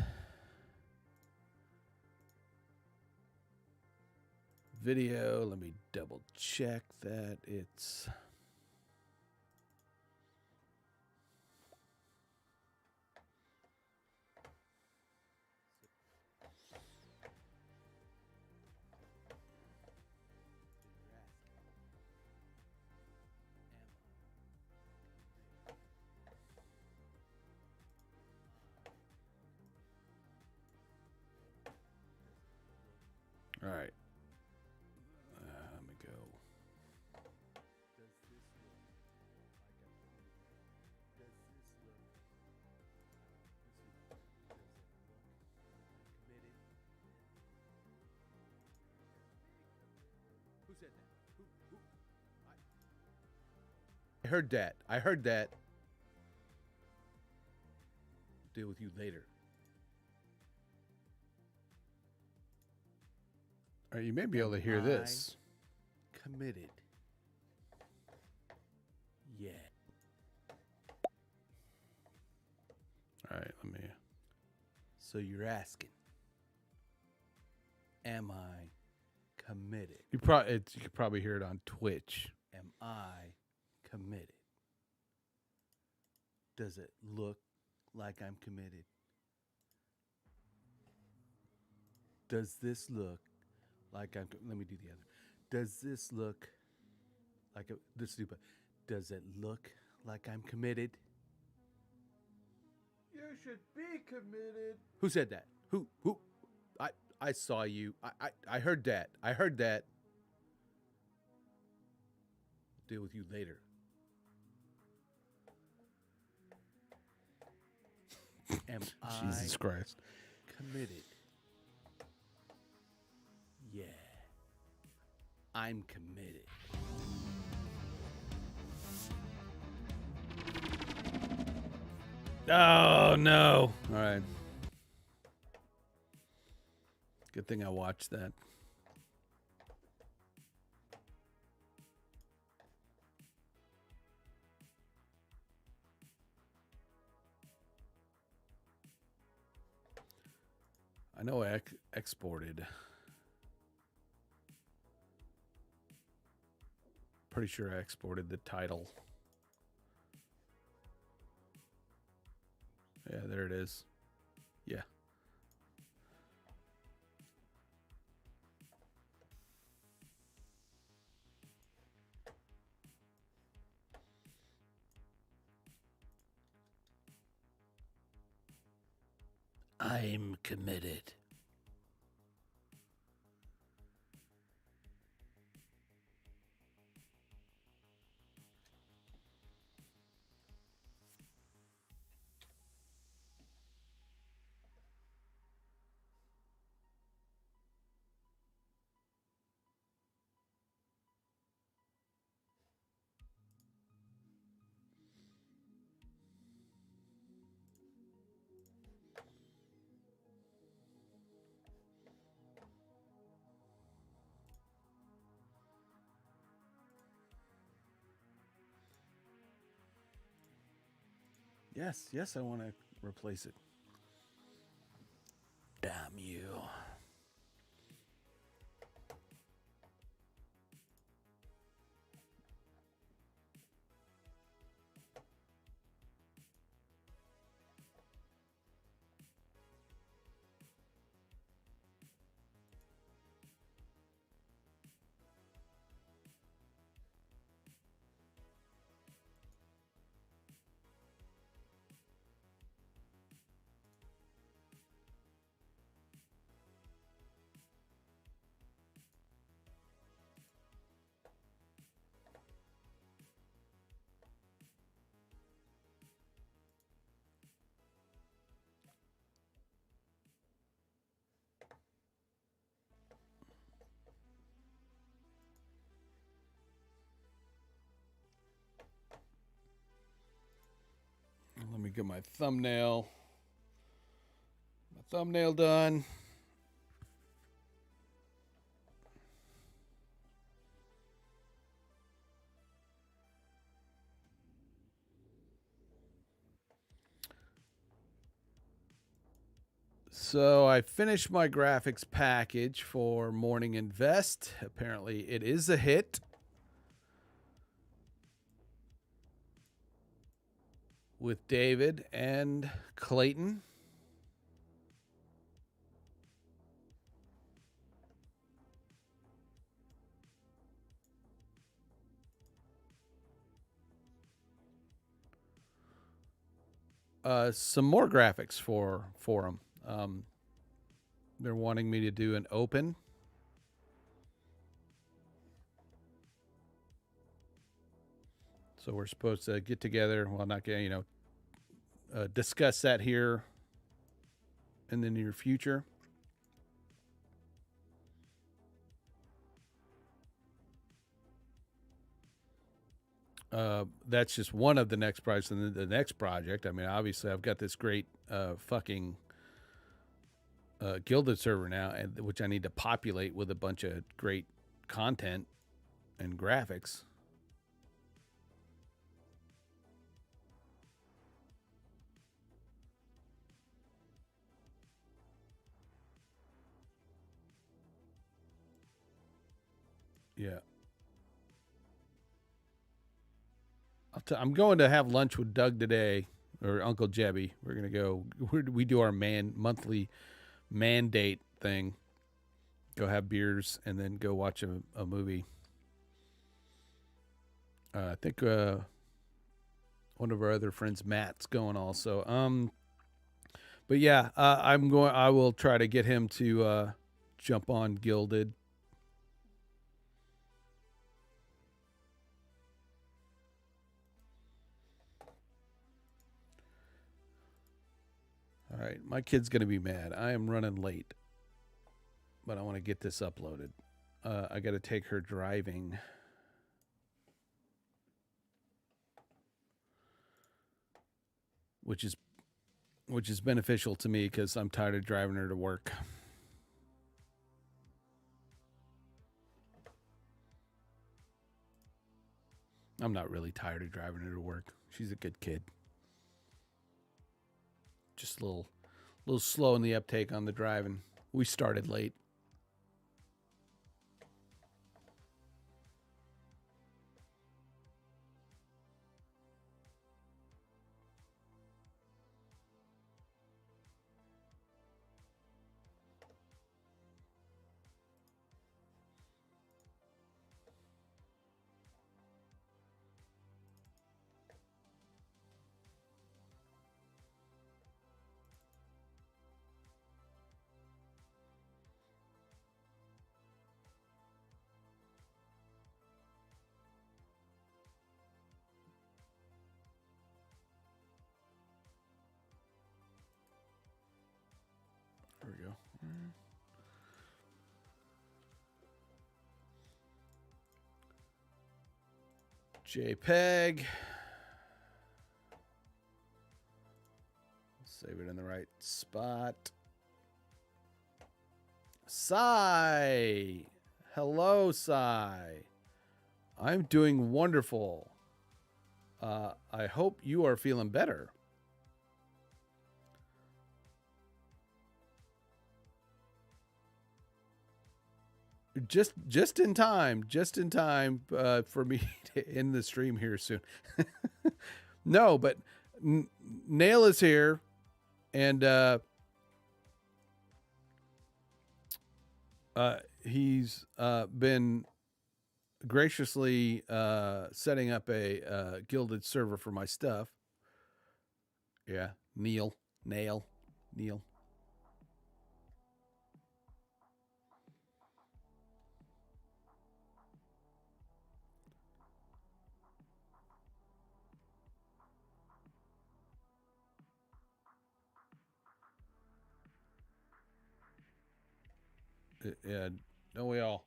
Video. Let me double check that it's all right. I heard that. I heard that. Deal with you later. All right, you may be able to hear this. Committed. Yeah. All right, let me. So you're asking, am I committed? You could probably hear it on Twitch. Am I committed? Does it look like I'm committed? Does this look like I'm? Let me do the other. Does this look like this stupid? Does it look like I'm committed? You should be committed. Who said that? Who? I saw you. I heard that. I heard that. I'll deal with you later. Am Jesus Christ. Committed? Yeah. I'm committed. Oh, no. All right. Good thing I watched that. I know I exported. Pretty sure I exported the title. Yeah, there it is. Yeah. I'm committed. Yes, I want to replace it. Damn you. Let me get my thumbnail. My thumbnail done. So I finished my graphics package for Morning Invest. Apparently it is a hit. With David and Clayton. Some more graphics for them. They're wanting me to do an open. So we're supposed to get together. Well, not get, discuss that here in the near future. That's just one of the next projects. And the next project, I mean, obviously, I've got this great fucking Gilded server now, and which I need to populate with a bunch of great content and graphics. Yeah. I'm going to have lunch with Doug today, or Uncle Jebby. We're gonna go. We do our monthly mandate thing. Go have beers and then go watch a movie. I think one of our other friends, Matt's going also. But yeah, I'm going. I will try to get him to jump on Gilded. All right, my kid's gonna be mad. I am running late, but I want to get this uploaded. I got to take her driving. Which is beneficial to me because I'm tired of driving her to work. I'm not really tired of driving her to work. She's a good kid. Just a little slow in the uptake on the driving. We started late. There we go. JPEG. Save it in the right spot. Sai. Hello, Sai. I'm doing wonderful. I hope you are feeling better. Just in time for me to end the stream here soon. No, but Nail is here, and he's been graciously setting up a Gilded server for my stuff. Yeah, Nail. Yeah, don't we all?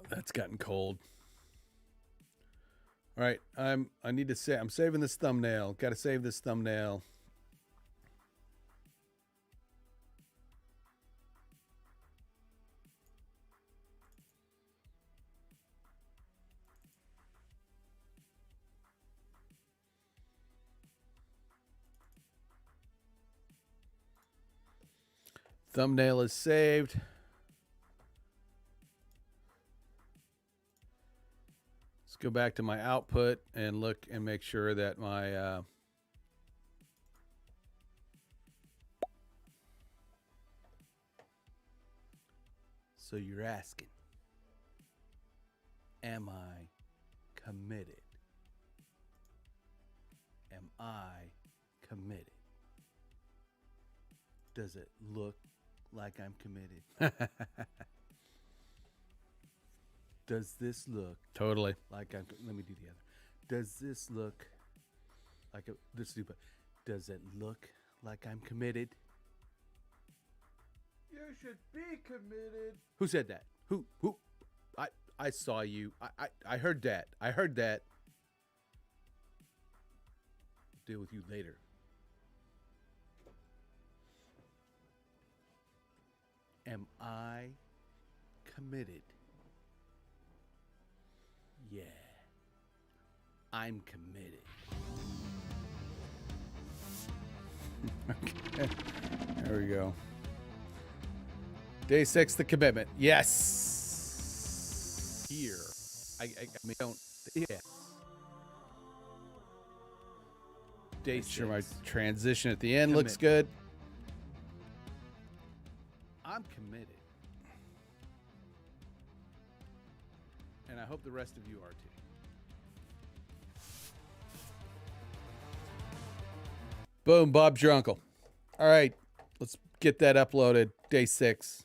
That's gotten cold. All right, I need to say I'm saving this thumbnail. Got to save this thumbnail. Thumbnail is saved. Let's go back to my output and look and make sure that my so you're asking, am I committed? Am I committed? Does it look like I'm committed? Does this look totally like I'm? Let me do the other. Does this look like this stupid? Does it look like I'm committed? You should be committed. Who said that? Who? I saw you. I heard that. I heard that. Deal with you later. Am I committed? Yeah. I'm committed. Okay. There we go. Day 6, the commitment. Yes. Here. I mean, don't. Yes. Day 6. Sure, my transition at the end looks good. I'm committed. And I hope the rest of you are too. Boom, Bob's your uncle. All right, let's get that uploaded. Day 6.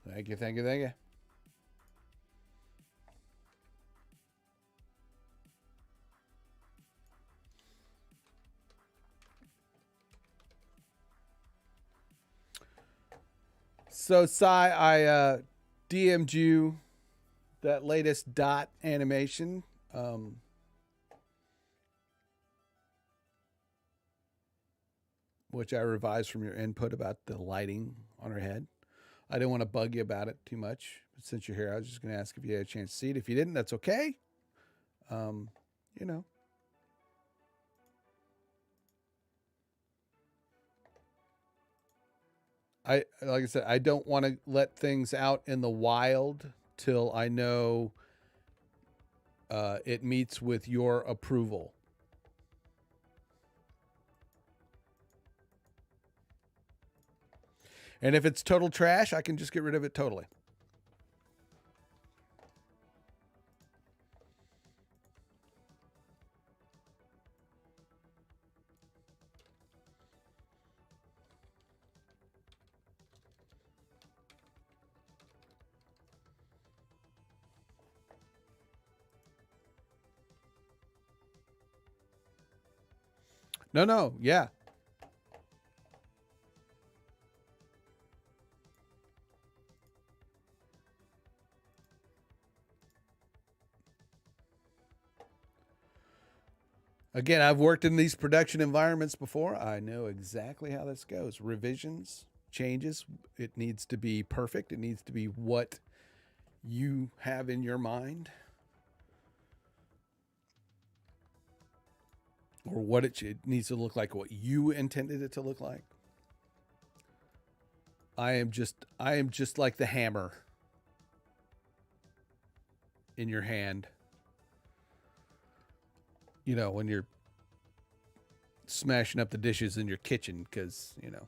Thank you, thank you, thank you. So, Sai, I DM'd you that latest dot animation. Which I revised from your input about the lighting on her head. I didn't want to bug you about it too much, but since you're here, I was just going to ask if you had a chance to see it. If you didn't, that's okay. You know. Like I said, I don't want to let things out in the wild till I know it meets with your approval. And if it's total trash, I can just get rid of it totally. No, yeah. Again, I've worked in these production environments before. I know exactly how this goes. Revisions, changes, it needs to be perfect. It needs to be what you have in your mind. Or what it needs to look like, what you intended it to look like. I am just like the hammer in your hand. You know, when you're smashing up the dishes in your kitchen because, you know.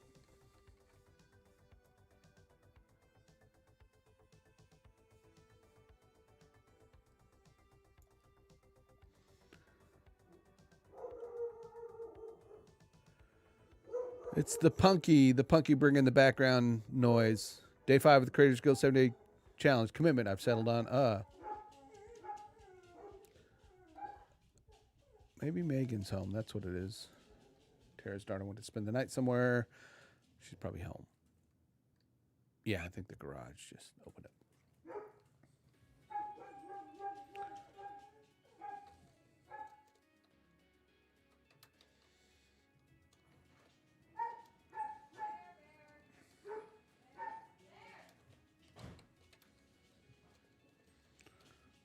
It's the punky bringing the background noise. Day 5 of the Creators Guild 7-day challenge. Commitment I've settled on. Maybe Megan's home. That's what it is. Tara's daughter went to spend the night somewhere. She's probably home. Yeah, I think the garage just opened up.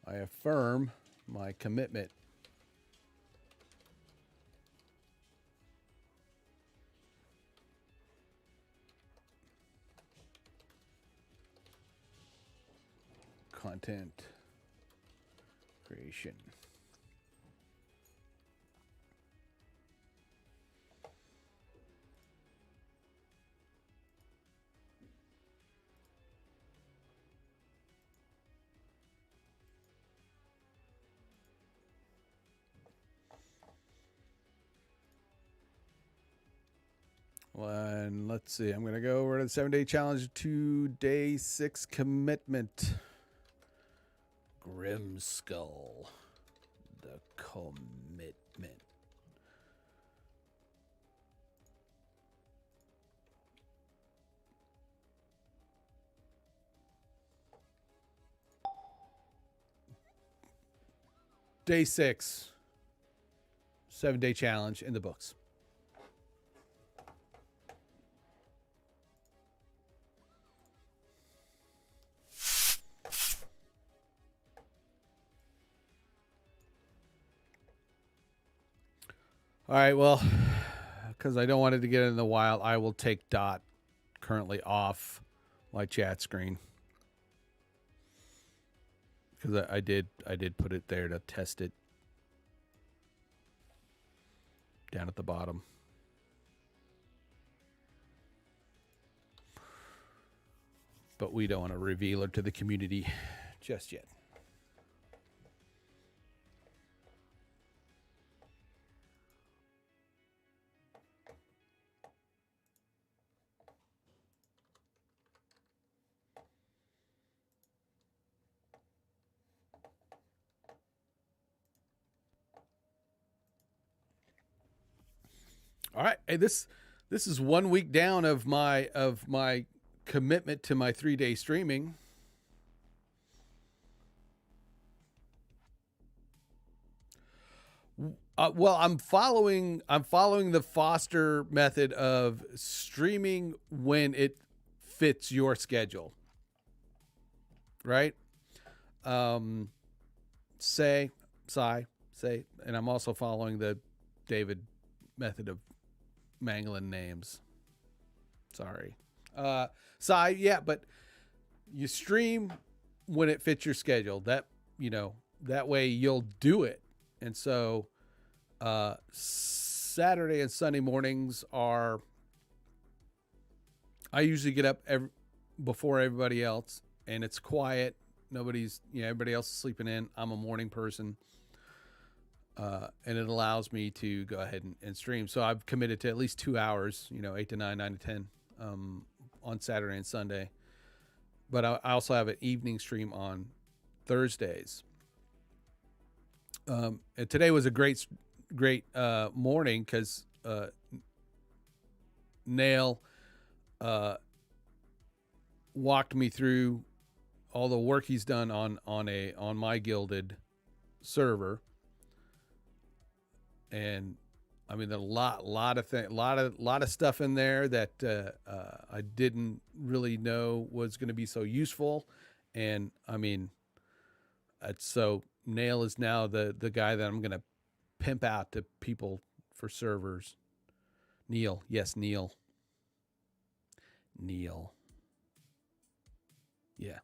I affirm my commitment. Content creation. What? And let's see. I'm going to go over to the 7-day challenge to day 6 commitment. Grim Skull. The commitment. Day 6. 7-day challenge in the books. All right, well, because I don't want it to get in the wild, I will take Dot currently off my chat screen. Because I did put it there to test it down at the bottom. But we don't want to reveal her to the community just yet. All right, hey, this is 1 week down of my commitment to my 3-day streaming. Well, I'm following the Foster method of streaming when it fits your schedule, right? Say, and I'm also following the David method of mangling names. Sorry. Yeah, but you stream when it fits your schedule. That, that way you'll do it. And so Saturday and Sunday mornings I usually get up before everybody else, and it's quiet. Everybody else is sleeping in. I'm a morning person. And it allows me to go ahead and stream. So I've committed to at least 2 hours, 8 to 9, 9 to 10, on Saturday and Sunday. But I also have an evening stream on Thursdays. And today was a great morning because Nail walked me through all the work he's done on my Guilded server. And I mean, there's a lot of stuff in there that I didn't really know was going to be so useful. And I mean, so Nail is now the guy that I'm going to pimp out to people for servers. Neil. Yes, Neil. Yeah.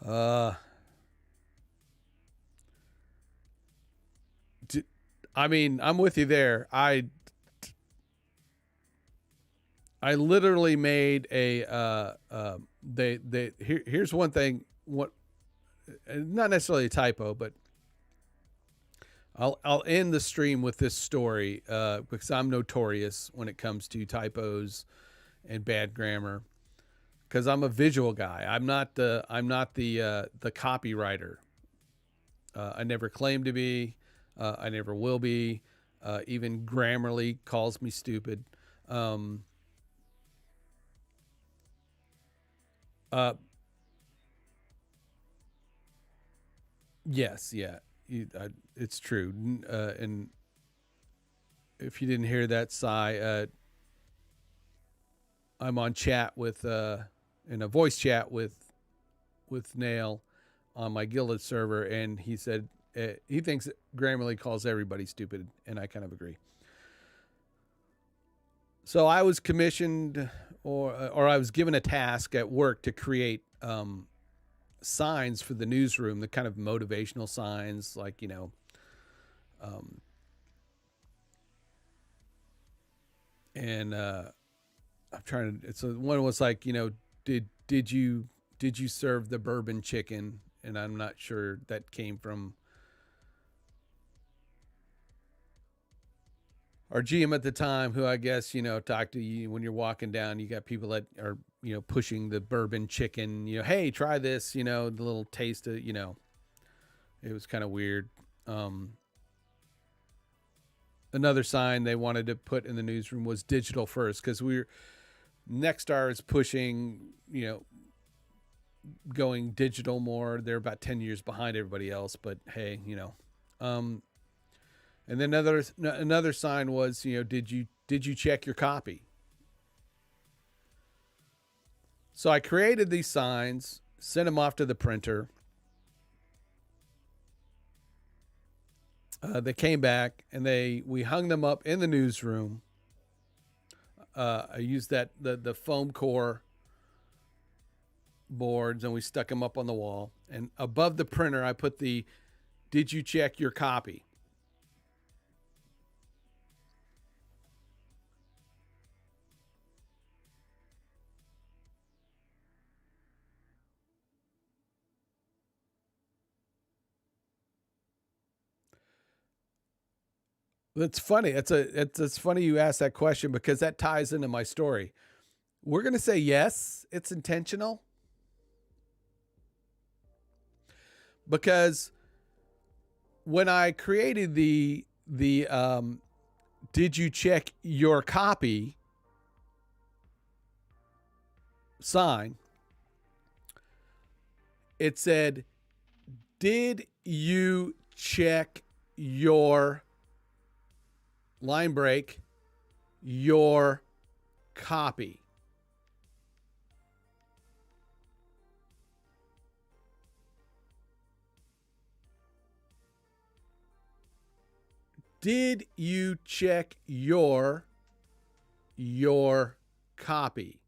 I mean, I'm with you there. I literally made a here's one thing, not necessarily a typo, but I'll end the stream with this story because I'm notorious when it comes to typos and bad grammar, because I'm a visual guy. I'm not the copywriter. I never claimed to be. I never will be. Even Grammarly calls me stupid. Yes, yeah, it's true. And if you didn't hear that, Sai, I'm on chat with in a voice chat with Nail on my Guilded server, and he said he thinks Grammarly calls everybody stupid, and I kind of agree. So I was commissioned, or I was given a task at work to create signs for the newsroom, the kind of motivational signs, like, and I'm trying to. It's one was like, did did you serve the bourbon chicken? And I'm not sure that came from our GM at the time, who I guess, talked to you when you're walking down. You got people that are, pushing the bourbon chicken, hey, try this, the little taste of, it was kind of weird. Another sign they wanted to put in the newsroom was digital first, because Nexstar is pushing, going digital more. They're about 10 years behind everybody else, but hey, and then another sign was, did you check your copy? So I created these signs, sent them off to the printer. They came back and we hung them up in the newsroom. I used the foam core boards, and we stuck them up on the wall. And above the printer, I put the "Did you check your copy?" That's funny. It's funny you asked that question, because that ties into my story. We're going to say yes, it's intentional, because when I created the "Did you check your copy?" sign, it said, "Did you check your line break, your copy?" Did you check your copy?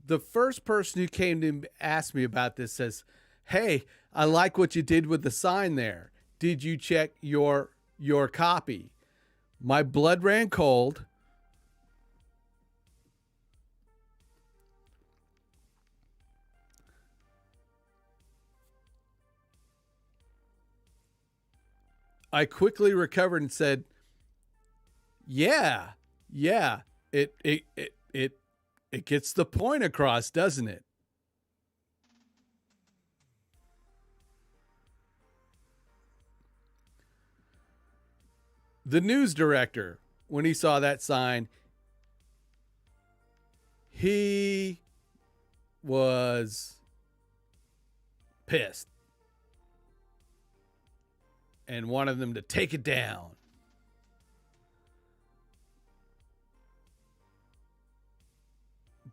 The first person who came to ask me about this says, "Hey, I like what you did with the sign there. Did you check your copy?" My blood ran cold. I quickly recovered and said, "Yeah, it gets the point across, doesn't it?" The news director, when he saw that sign, he was pissed and wanted them to take it down.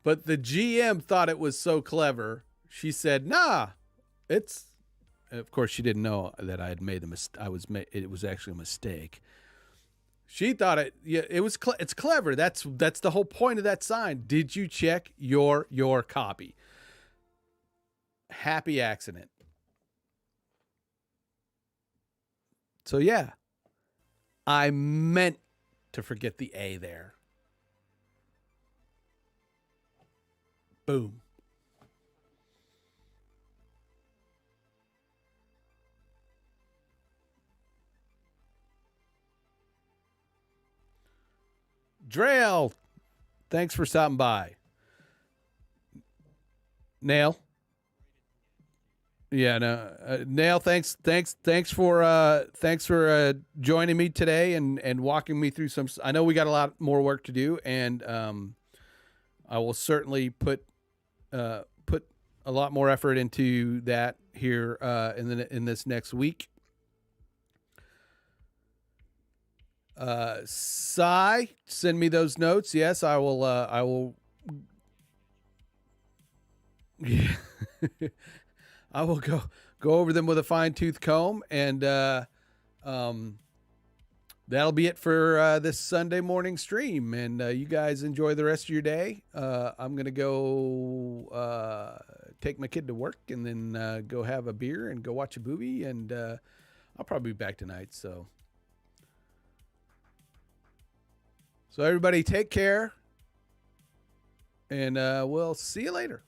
But the GM thought it was so clever. She said, "Nah, it's." Of course, she didn't know that I had made the mistake. It was actually a mistake. She thought it. Yeah, it was. It's clever. That's the whole point of that sign. Did you check your copy? Happy accident. So yeah, I meant to forget the A there. Boom. Drail, thanks for stopping by. Nail. Yeah, no, Nail. Thanks for joining me today and walking me through some. I know we got a lot more work to do, and I will certainly put a lot more effort into that here in this next week. Cy, send me those notes. Yes, I will. I will. Yeah. I will go over them with a fine tooth comb, and that'll be it for this Sunday morning stream. And you guys enjoy the rest of your day. I'm gonna go take my kid to work and then go have a beer and go watch a movie. And I'll probably be back tonight. So everybody take care. And we'll see you later.